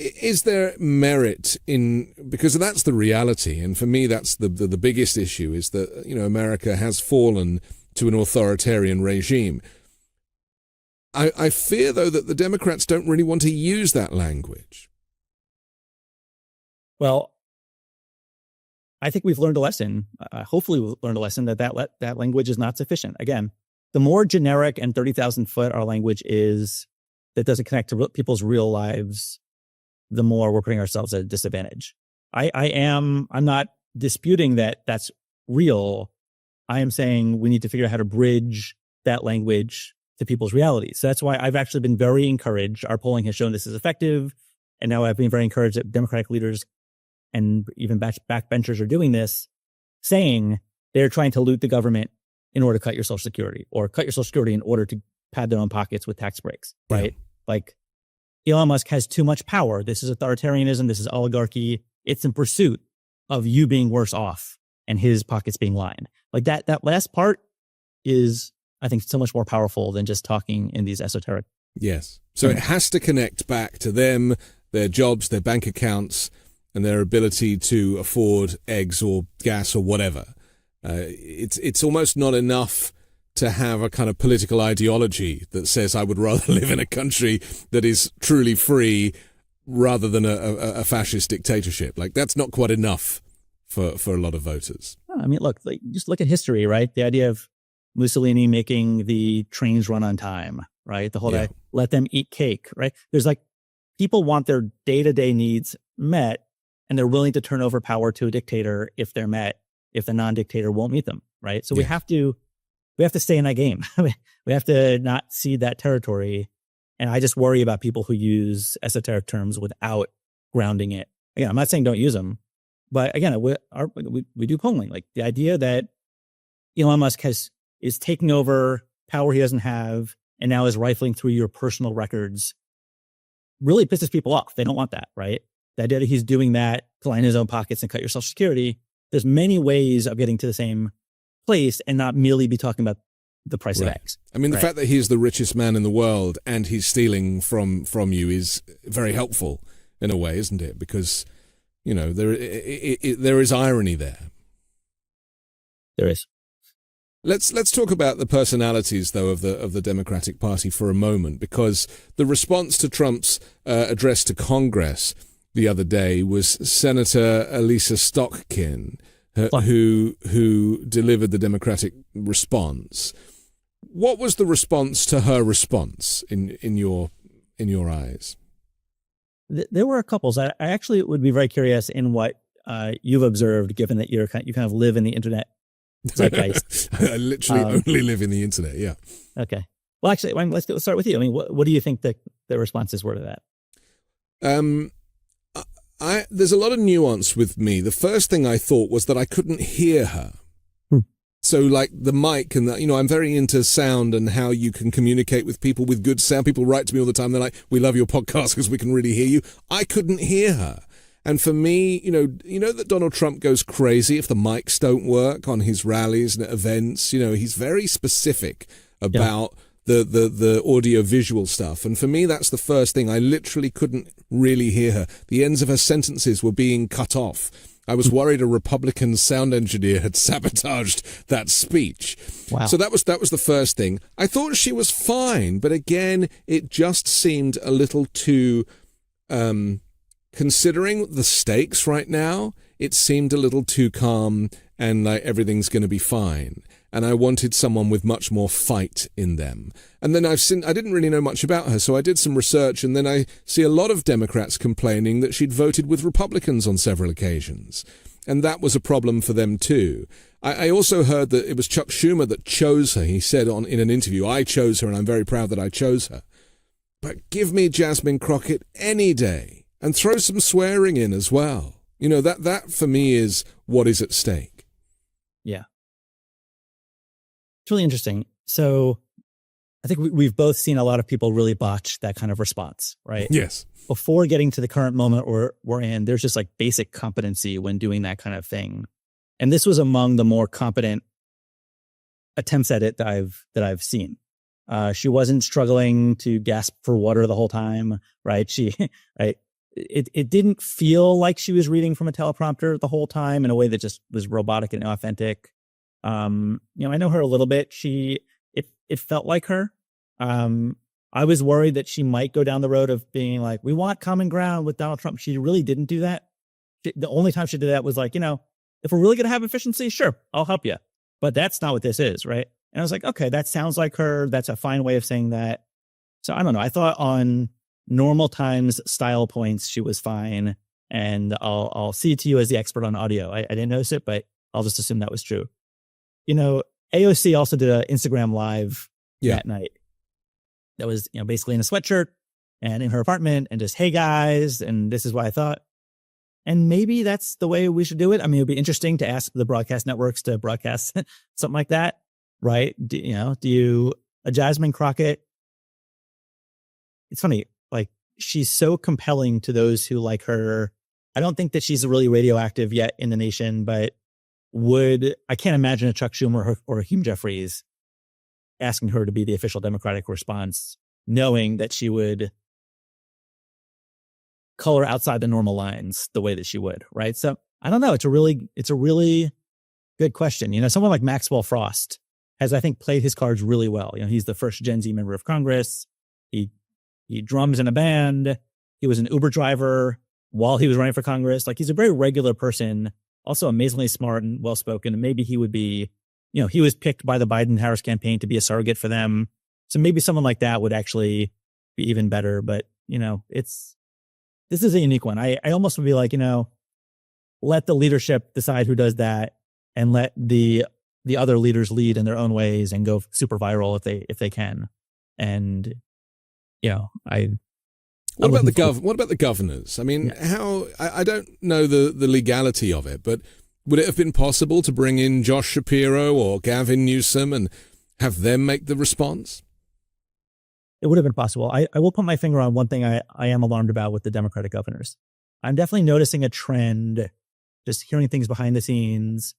Is there merit in, because that's the reality, and for me that's the biggest issue, is that America has fallen to an authoritarian regime. I fear though that the Democrats don't really want to use that language. Well, I think we've learned a lesson. Hopefully we've learned a lesson that language is not sufficient. Again, the more generic and 30,000 foot our language is, that doesn't connect to people's real lives, the more we're putting ourselves at a disadvantage. I'm not disputing that that's real. I am saying we need to figure out how to bridge that language to people's realities. So that's why I've actually been very encouraged. Our polling has shown this is effective. And now I've been very encouraged that Democratic leaders and even backbenchers are doing this, saying they're trying to loot the government in order to cut your Social Security, or cut your Social Security in order to pad their own pockets with tax breaks, right? Yeah. Like, Elon Musk has too much power. This is authoritarianism. This is oligarchy. It's in pursuit of you being worse off and his pockets being lined. Like that last part is, I think, so much more powerful than just talking in these esoteric. Yes. So it has to connect back to them, their jobs, their bank accounts, and their ability to afford eggs or gas or whatever. It's almost not enough to have a kind of political ideology that says I would rather live in a country that is truly free rather than a fascist dictatorship. Like, that's not quite enough for a lot of voters. I mean, look, just look at history, right? The idea of Mussolini making the trains run on time, right? The whole day, let them eat cake, right? There's people want their day-to-day needs met, and they're willing to turn over power to a dictator if they're met, if the non-dictator won't meet them, right? So we have to stay in that game. We have to not cede that territory. And I just worry about people who use esoteric terms without grounding it. Again, I'm not saying don't use them, but again, we do polling. Like, the idea that Elon Musk is taking over power he doesn't have and now is rifling through your personal records really pisses people off. They don't want that, right? The idea that he's doing that to line his own pockets and cut your Social Security. There's many ways of getting to the same place and not merely be talking about the price of eggs. I mean, the fact that he's the richest man in the world and he's stealing from you is very helpful in a way, isn't it? Because, there is irony there. There is. Let's talk about the personalities, though, of the Democratic Party for a moment, because the response to Trump's address to Congress the other day was Senator Elisa Stockkin, who delivered the Democratic response. What was the response to her response in your eyes? There were a couple. I actually would be very curious in what you've observed, given that you kind of live in the internet zeitgeist. I literally only live in the internet. Yeah. Okay. Well, actually, let's start with you. I mean, what do you think the responses were to that? There's a lot of nuance with me. The first thing I thought was that I couldn't hear her. So like the mic and I'm very into sound and how you can communicate with people with good sound. People write to me all the time. They're like, we love your podcast because we can really hear you. I couldn't hear her. And for me, you know that Donald Trump goes crazy if the mics don't work on his rallies and events. He's very specific about the audio visual stuff. And for me, that's the first thing. I literally couldn't really hear her. The ends of her sentences were being cut off. I was worried a Republican sound engineer had sabotaged that speech. Wow. So that was the first thing. I thought she was fine, but again, it just seemed a little too, considering the stakes right now, it seemed a little too calm and like everything's going to be fine. And I wanted someone with much more fight in them. And then I didn't really know much about her, so I did some research, and then I see a lot of Democrats complaining that she'd voted with Republicans on several occasions. And that was a problem for them too. I also heard that it was Chuck Schumer that chose her. He said in an interview, I chose her and I'm very proud that I chose her. But give me Jasmine Crockett any day and throw some swearing in as well. You know, that for me is what is at stake. Yeah. It's really interesting. So I think we've both seen a lot of people really botch that kind of response, right? Yes. Before getting to the current moment we're in, there's just like basic competency when doing that kind of thing. And this was among the more competent attempts at it that I've seen. She wasn't struggling to gasp for water the whole time, right? It didn't feel like she was reading from a teleprompter the whole time in a way that just was robotic and inauthentic. I know her a little bit. It felt like her. I was worried that she might go down the road of being like, we want common ground with Donald Trump. She really didn't do that. The only time she did that was like, if we're really going to have efficiency, sure, I'll help you. But that's not what this is, right? And I was like, okay, that sounds like her. That's a fine way of saying that. So I don't know. I thought on normal times style points, she was fine. And I'll see it to you as the expert on audio. I didn't notice it, but I'll just assume that was true. AOC also did an Instagram live that night. That was, basically in a sweatshirt and in her apartment and just, hey guys, and this is what I thought. And maybe that's the way we should do it. I mean, it'd be interesting to ask the broadcast networks to broadcast something like that, right? A Jasmine Crockett? It's funny, like she's so compelling to those who like her. I don't think that she's really radioactive yet in the nation, but I can't imagine a Chuck Schumer or a Hume Jeffries asking her to be the official Democratic response, knowing that she would color outside the normal lines the way that she would, right? So I don't know. It's a really good question. Someone like Maxwell Frost has, I think, played his cards really well. He's the first Gen Z member of Congress. He drums in a band. He was an Uber driver while he was running for Congress. Like, he's a very regular person, also amazingly smart and well-spoken. And maybe he would be, he was picked by the Biden-Harris campaign to be a surrogate for them. So maybe someone like that would actually be even better. But, this is a unique one. I almost would be like, let the leadership decide who does that and let the other leaders lead in their own ways and go super viral if they can. And, What about the governors? I mean, I don't know the legality of it, but would it have been possible to bring in Josh Shapiro or Gavin Newsom and have them make the response? It would have been possible. I will put my finger on one thing I am alarmed about with the Democratic governors. I'm definitely noticing a trend, just hearing things behind the scenes,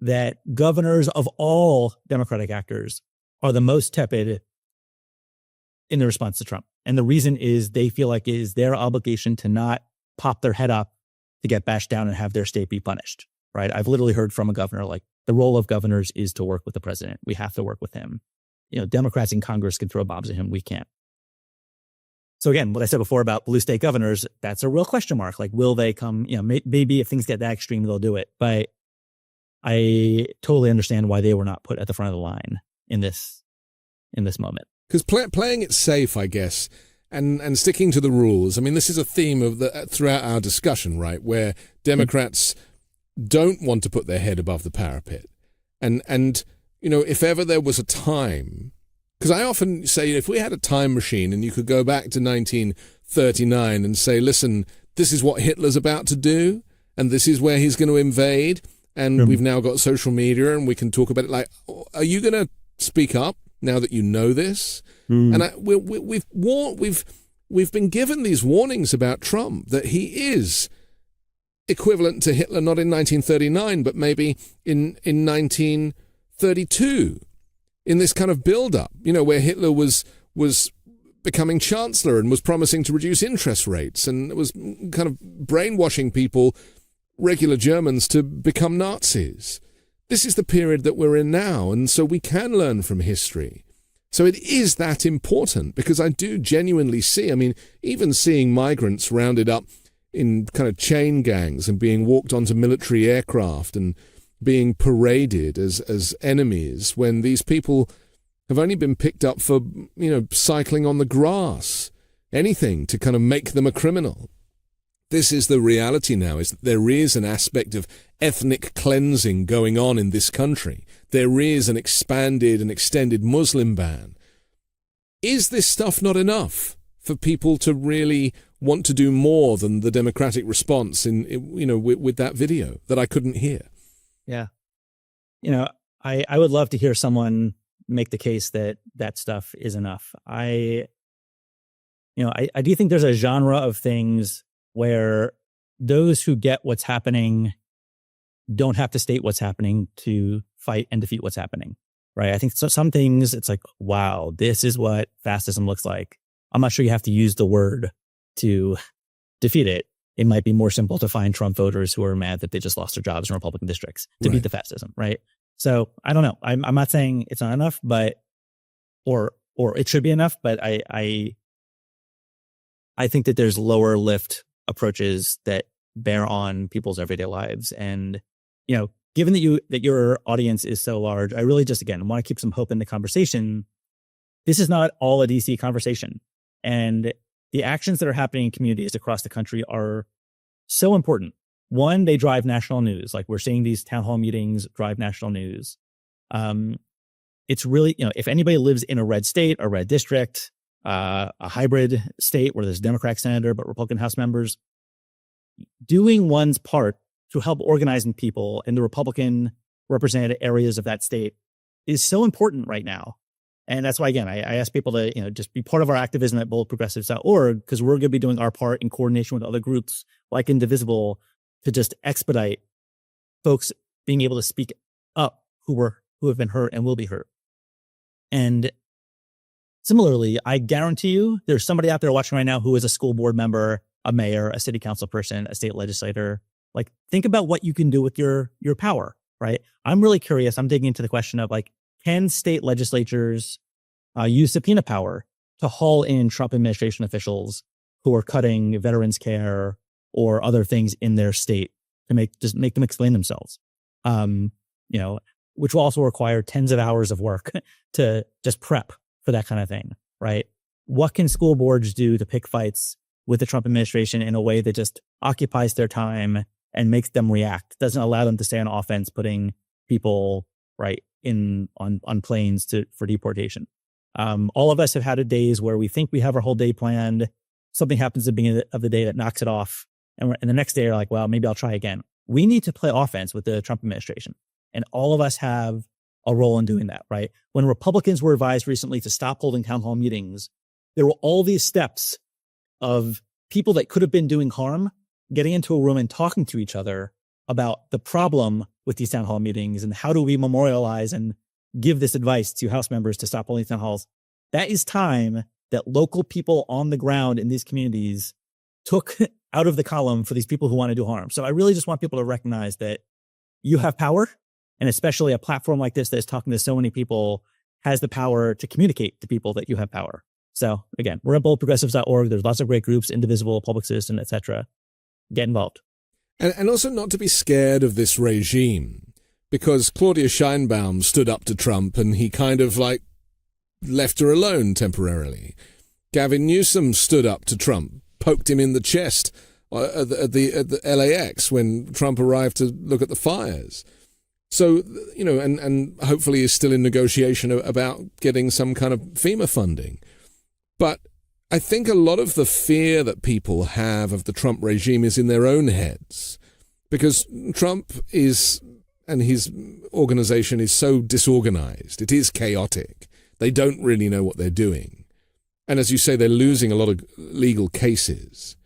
that governors of all Democratic actors are the most tepid in the response to Trump. And the reason is they feel like it is their obligation to not pop their head up to get bashed down and have their state be punished, right? I've literally heard from a governor, like, the role of governors is to work with the president. We have to work with him. Democrats in Congress can throw bombs at him. We can't. So again, what I said before about blue state governors, that's a real question mark. Like, will they come? Maybe if things get that extreme, they'll do it. But I totally understand why they were not put at the front of the line in this moment. Because playing it safe, I guess, and sticking to the rules. I mean, this is a theme of throughout our discussion, right? Where Democrats don't want to put their head above the parapet, and if ever there was a time, because I often say, if we had a time machine and you could go back to 1939 and say, listen, this is what Hitler's about to do, and this is where he's going to invade, and we've now got social media and we can talk about it. Like, are you going to speak up now that you know this? And we've been given these warnings about Trump, that he is equivalent to Hitler, not in 1939, but maybe in 1932, in this kind of build-up, where Hitler was becoming chancellor and was promising to reduce interest rates and was kind of brainwashing people, regular Germans, to become Nazis. This is the period that we're in now, and so we can learn from history. So it is that important, because I do genuinely see, I mean, even seeing migrants rounded up in kind of chain gangs and being walked onto military aircraft and being paraded as enemies, when these people have only been picked up for, cycling on the grass, anything to kind of make them a criminal. this is the reality now, is that there is an aspect of ethnic cleansing going on in this country. There is an expanded and extended Muslim ban. Is this stuff not enough for people to really want to do more than the democratic response with that video that I couldn't hear? Yeah. I would love to hear someone make the case that that stuff is enough. I do think there's a genre of things where those who get what's happening don't have to state what's happening to fight and defeat what's happening, right? I think some things, it's like, wow, this is what fascism looks like. I'm not sure you have to use the word to defeat it. It might be more simple to find Trump voters who are mad that they just lost their jobs in Republican districts to beat the fascism, right? So I don't know. I'm not saying it's not enough, but or it should be enough. But I think that there's lower lift approaches that bear on people's everyday lives. And given that your audience is so large, I really just again want to keep some hope in the conversation. This is not all a DC conversation, and the actions that are happening in communities across the country are so important. One, they drive national news. Like we're seeing these town hall meetings drive national news. It's really, if anybody lives in a red state, a red district, a hybrid state where there's a Democratic senator but Republican House members, doing one's part to help organizing people in the Republican represented areas of that state is so important right now. And that's why, again, I ask people to, just be part of our activism at boldprogressives.org, because we're going to be doing our part in coordination with other groups like Indivisible to just expedite folks being able to speak up who have been hurt and will be hurt. And similarly, I guarantee you there's somebody out there watching right now who is a school board member, a mayor, a city council person, a state legislator. Like, think about what you can do with your power, right? I'm really curious. I'm digging into the question of can state legislatures use subpoena power to haul in Trump administration officials who are cutting veterans care or other things in their state to make them explain themselves? Which will also require tens of hours of work to just prep for that kind of thing, right? What can school boards do to pick fights with the Trump administration in a way that just occupies their time and makes them react, doesn't allow them to stay on offense, putting people on planes for deportation? All of us have had days where we think we have our whole day planned. Something happens at the beginning of the day that knocks it off. And the next day you're like, well, maybe I'll try again. We need to play offense with the Trump administration. And all of us have a role in doing that, right? When Republicans were advised recently to stop holding town hall meetings, there were all these steps of people that could have been doing harm getting into a room and talking to each other about the problem with these town hall meetings and how do we memorialize and give this advice to House members to stop holding town halls. That is time that local people on the ground in these communities took out of the column for these people who want to do harm. So I really just want people to recognize that you have power, and especially a platform like this that is talking to so many people has the power to communicate to people that you have power. So again, we're at boldprogressives.org. There's lots of great groups, Indivisible, Public Citizen, etc. Get involved. And also not to be scared of this regime, because Claudia Sheinbaum stood up to Trump and he kind of left her alone temporarily. Gavin Newsom stood up to Trump, poked him in the chest at the LAX when Trump arrived to look at the fires. So, and hopefully is still in negotiation about getting some kind of FEMA funding. But I think a lot of the fear that people have of the Trump regime is in their own heads, because Trump and his organization is so disorganized. It is chaotic. They don't really know what they're doing. And as you say, they're losing a lot of legal cases.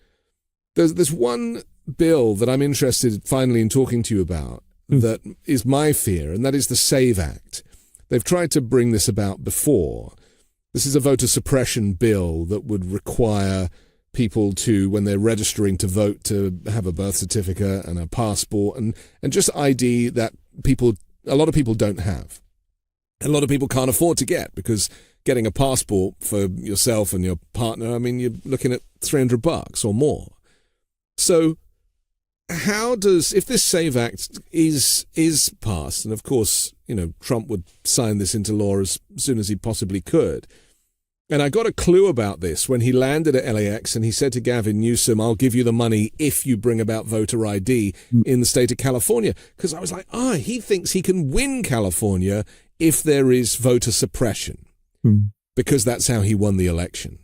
There's one bill that I'm interested finally in talking to you about that is my fear, and that is the SAVE Act. They've tried to bring this about before. This is a voter suppression bill that would require people to, when they're registering to vote, to have a birth certificate and a passport and just ID that a lot of people don't have. A lot of people can't afford to get, because getting a passport for yourself and your partner, you're looking at $300 or more. So if this SAVE Act is passed, and of course, Trump would sign this into law as soon as he possibly could, And I got a clue about this when he landed at LAX and he said to Gavin Newsom, I'll give you the money if you bring about voter ID in the state of California. Because I was like, he thinks he can win California if there is voter suppression, because that's how he won the election.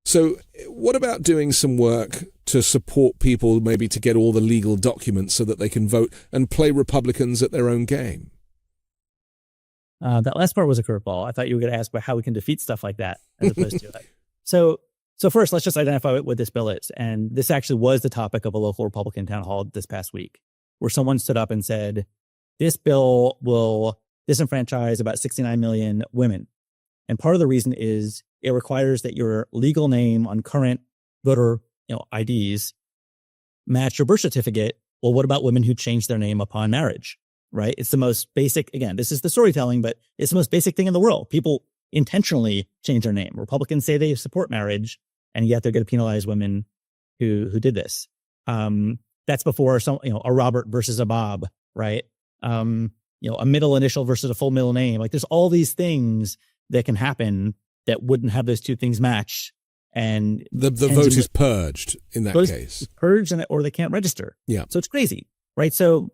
So what about doing some work to support people, maybe to get all the legal documents so that they can vote and play Republicans at their own game? That last part was a curveball. I thought you were going to ask about how we can defeat stuff like that as opposed to it. So first, let's just identify what this bill is. And this actually was the topic of a local Republican town hall this past week, where someone stood up and said, this bill will disenfranchise about 69 million women. And part of the reason is it requires that your legal name on current voter IDs match your birth certificate. Well, what about women who change their name upon marriage? Right? It's the most basic, again, this is the storytelling, but it's the most basic thing in the world. People intentionally change their name. Republicans say they support marriage, and yet they're going to penalize women who did this. That's before a Robert versus a Bob, right? A middle initial versus a full middle name. Like there's all these things that can happen that wouldn't have those two things match. And the vote is purged in that case. Purged, or they can't register. Yeah. So it's crazy, right? So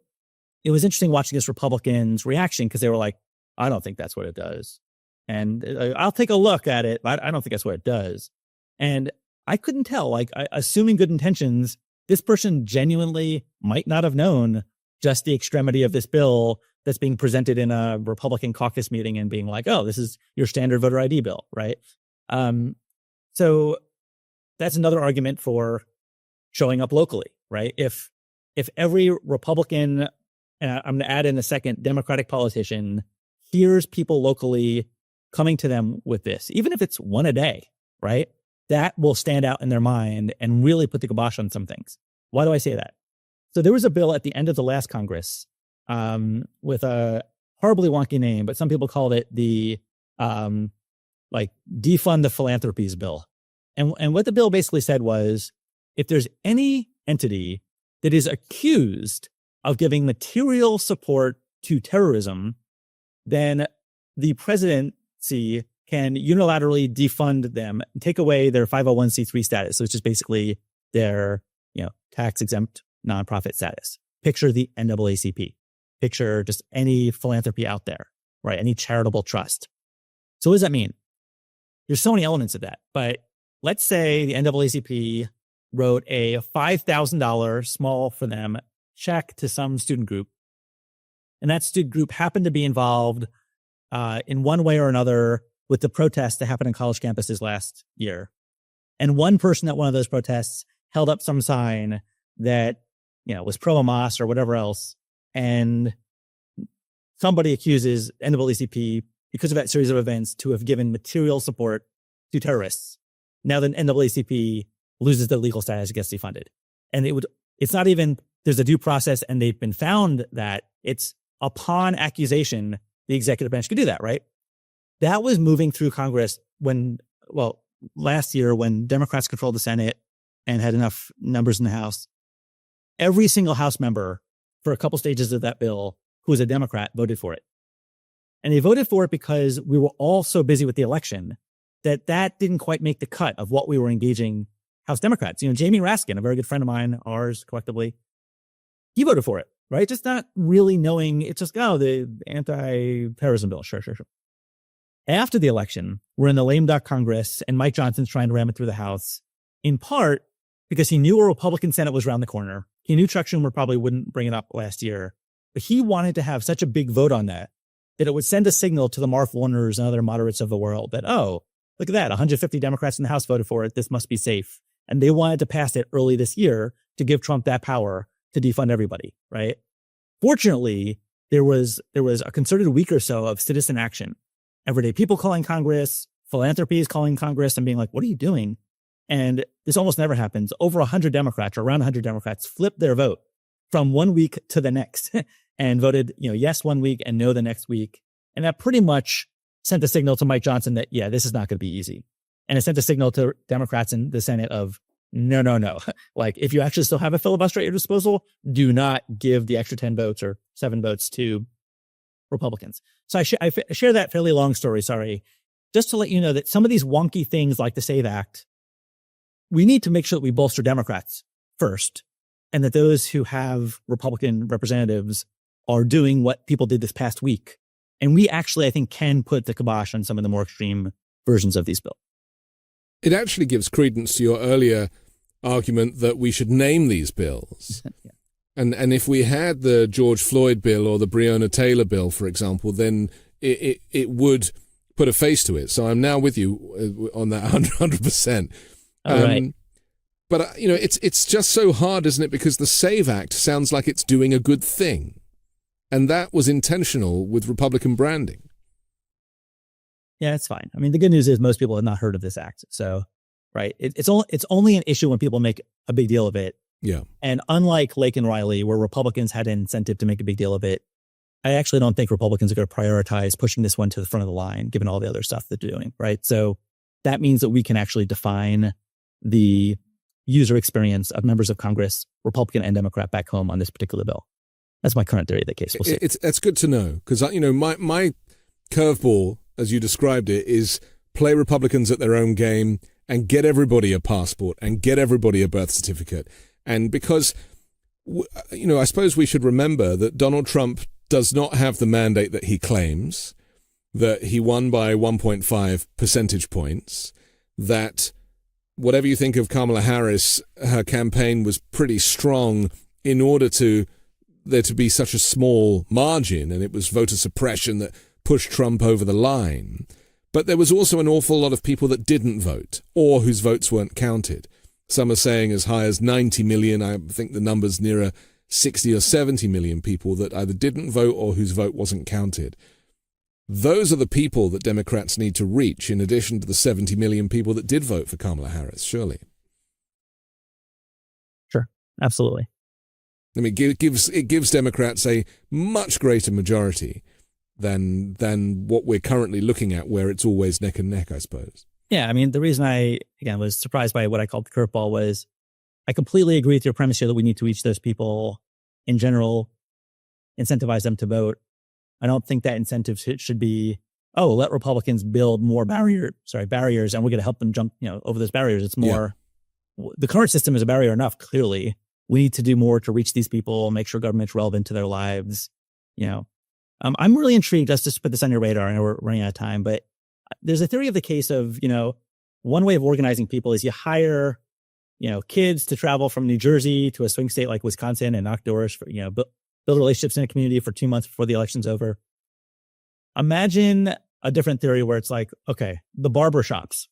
it was interesting watching this Republicans' reaction, because they were like, I don't think that's what it does. And I'll take a look at it, but I don't think that's what it does. And I couldn't tell, assuming good intentions, this person genuinely might not have known just the extremity of this bill that's being presented in a Republican caucus meeting and being like, oh, this is your standard voter ID bill, right? So that's another argument for showing up locally, right? If every Republican, and I'm going to add in a second, Democratic politician hears people locally coming to them with this, even if it's one a day, right? That will stand out in their mind and really put the kibosh on some things. Why do I say that? So there was a bill at the end of the last Congress with a horribly wonky name, but some people called it the defund the philanthropies bill. And what the bill basically said was, if there's any entity that is accused of giving material support to terrorism, then the presidency can unilaterally defund them, take away their 501c3 status, which is basically their tax-exempt nonprofit status. Picture the NAACP. Picture just any philanthropy out there, right? Any charitable trust. So what does that mean? There's so many elements of that. But let's say the NAACP wrote a $5,000, small for them, check to some student group. And that student group happened to be involved in one way or another with the protests that happened on college campuses last year. And one person at one of those protests held up some sign that, was pro-Hamas or whatever else. And somebody accuses NAACP, because of that series of events, to have given material support to terrorists. Now the NAACP loses their legal status, gets defunded. And it's not even, there's a due process and they've been found that it's upon accusation, the executive branch could do that, right? That was moving through Congress last year when Democrats controlled the Senate and had enough numbers in the House. Every single House member for a couple stages of that bill who was a Democrat voted for it. And they voted for it because we were all so busy with the election that didn't quite make the cut of what we were engaging House Democrats. Jamie Raskin, a very good friend of mine, ours collectively, he voted for it, right? Just not really knowing. It's just, the anti-terrorism bill. Sure. After the election, we're in the lame duck Congress and Mike Johnson's trying to ram it through the House, in part because he knew a Republican Senate was around the corner. He knew Chuck Schumer probably wouldn't bring it up last year, but he wanted to have such a big vote on that it would send a signal to the Mark Warners and other moderates of the world that, oh, look at that, 150 Democrats in the House voted for it. This must be safe. And they wanted to pass it early this year to give Trump that power to defund everybody, right? Fortunately, there was a concerted week or so of citizen action. Everyday people calling Congress, philanthropies calling Congress and being like, what are you doing? And this almost never happens. Over 100 Democrats, or around 100 Democrats, flipped their vote from one week to the next and voted, yes one week and no the next week. And that pretty much sent a signal to Mike Johnson that, this is not going to be easy. And it sent a signal to Democrats in the Senate of, no. Like, if you actually still have a filibuster at your disposal, do not give the extra 10 votes or 7 votes to Republicans. So I share that fairly long story, sorry, just to let you know that some of these wonky things like the SAVE Act, we need to make sure that we bolster Democrats first, and that those who have Republican representatives are doing what people did this past week. And we actually, I think, can put the kibosh on some of the more extreme versions of these bills. It actually gives credence to your earlier argument that we should name these bills. Yeah. And if we had the George Floyd bill or the Breonna Taylor bill, for example, then it would put a face to it. So I'm now with you on that 100%. All right. But, it's just so hard, isn't it? Because the SAVE Act sounds like it's doing a good thing. And that was intentional with Republican branding. Yeah, it's fine. I mean, the good news is most people have not heard of this act. So, right. It's only an issue when people make a big deal of it. Yeah. And unlike Lake and Riley, where Republicans had an incentive to make a big deal of it, I actually don't think Republicans are going to prioritize pushing this one to the front of the line, given all the other stuff that they're doing, right? So that means that we can actually define the user experience of members of Congress, Republican and Democrat, back home on this particular bill. That's my current theory of the case. We'll see. That's good to know, because my curveball, as you described it, is play Republicans at their own game and get everybody a passport and get everybody a birth certificate. And because, I suppose we should remember that Donald Trump does not have the mandate that he claims, that he won by 1.5 percentage points, that whatever you think of Kamala Harris, her campaign was pretty strong in order to there to be such a small margin, and it was voter suppression that pushed Trump over the line. But there was also an awful lot of people that didn't vote or whose votes weren't counted. Some are saying as high as 90 million. I think the number's nearer 60 or 70 million people that either didn't vote or whose vote wasn't counted. Those are the people that Democrats need to reach, in addition to the 70 million people that did vote for Kamala Harris, surely. Sure, absolutely. I mean, it gives Democrats a much greater majority than what we're currently looking at, where it's always neck and neck, I suppose. Yeah, I mean, the reason I, again, was surprised by what I called the curveball was I completely agree with your premise here that we need to reach those people in general, incentivize them to vote. I don't think that incentive should be, let Republicans build more barriers, and we're going to help them jump, over those barriers. It's more, the current system is a barrier enough, clearly. We need to do more to reach these people, make sure government's relevant to their lives. I'm really intrigued, just to put this on your radar. I know we're running out of time, but there's a theory of the case of, one way of organizing people is you hire, kids to travel from New Jersey to a swing state like Wisconsin and knock doors for, build relationships in a community for 2 months before the election's over. Imagine a different theory where it's like, okay, the barber shops,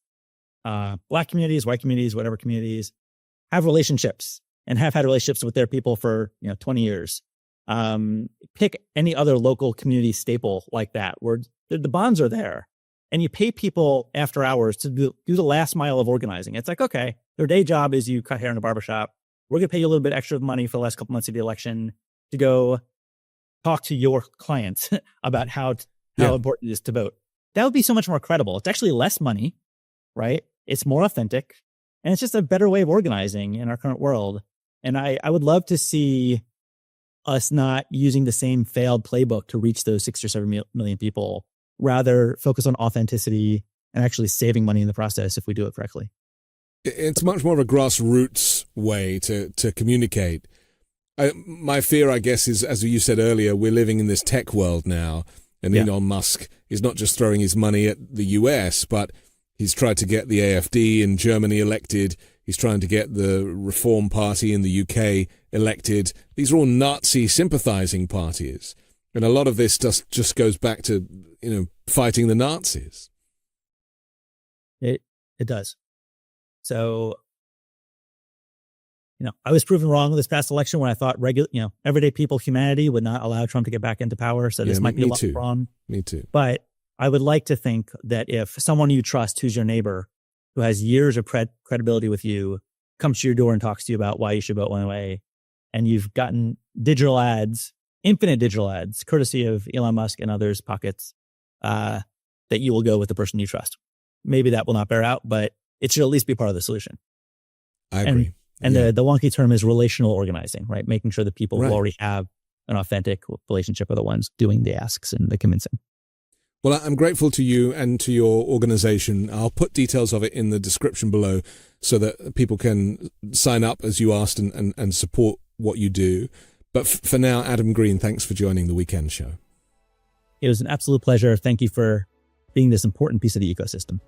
black communities, white communities, whatever communities, have relationships and have had relationships with their people for 20 years. Pick any other local community staple like that, where the bonds are there, and you pay people after hours to do the last mile of organizing. It's like, okay, their day job is you cut hair in a barbershop. We're going to pay you a little bit extra money for the last couple months of the election to go talk to your clients about how important it is to vote. That would be so much more credible. It's actually less money, right? It's more authentic, and it's just a better way of organizing in our current world. And I would love to see us not using the same failed playbook to reach those 6 or 7 million people, rather focus on authenticity and actually saving money in the process if we do it correctly. It's much more of a grassroots way to communicate. My fear, I guess, is, as you said earlier, we're living in this tech world now, and Elon Musk is not just throwing his money at the US, but he's tried to get the AfD in Germany elected. He's trying to get the Reform Party in the UK elected. These are all Nazi sympathizing parties. And a lot of this just goes back to, fighting the Nazis. It does. So, I was proven wrong this past election when I thought everyday people, humanity would not allow Trump to get back into power. So this might be a lot wrong. Me too. But I would like to think that if someone you trust, who's your neighbor, who has years of credibility with you, comes to your door and talks to you about why you should vote one way, and you've gotten digital ads, infinite digital ads, courtesy of Elon Musk and others' pockets, that you will go with the person you trust. Maybe that will not bear out, but it should at least be part of the solution. I agree. And the wonky term is relational organizing, right? Making sure that people who already have an authentic relationship are the ones doing the asks and the convincing. Well, I'm grateful to you and to your organization. I'll put details of it in the description below so that people can sign up, as you asked, and support what you do. But for now, Adam Green, thanks for joining the Weekend Show. It was an absolute pleasure. Thank you for being this important piece of the ecosystem.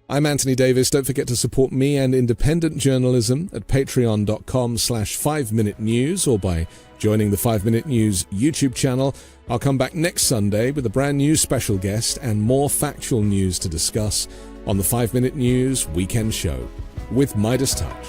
I'm Anthony Davis. Don't forget to support me and independent journalism at patreon.com/5Minute News or by joining the 5 Minute News YouTube channel. I'll come back next Sunday with a brand new special guest and more factual news to discuss on the 5 Minute News Weekend Show with Midas Touch.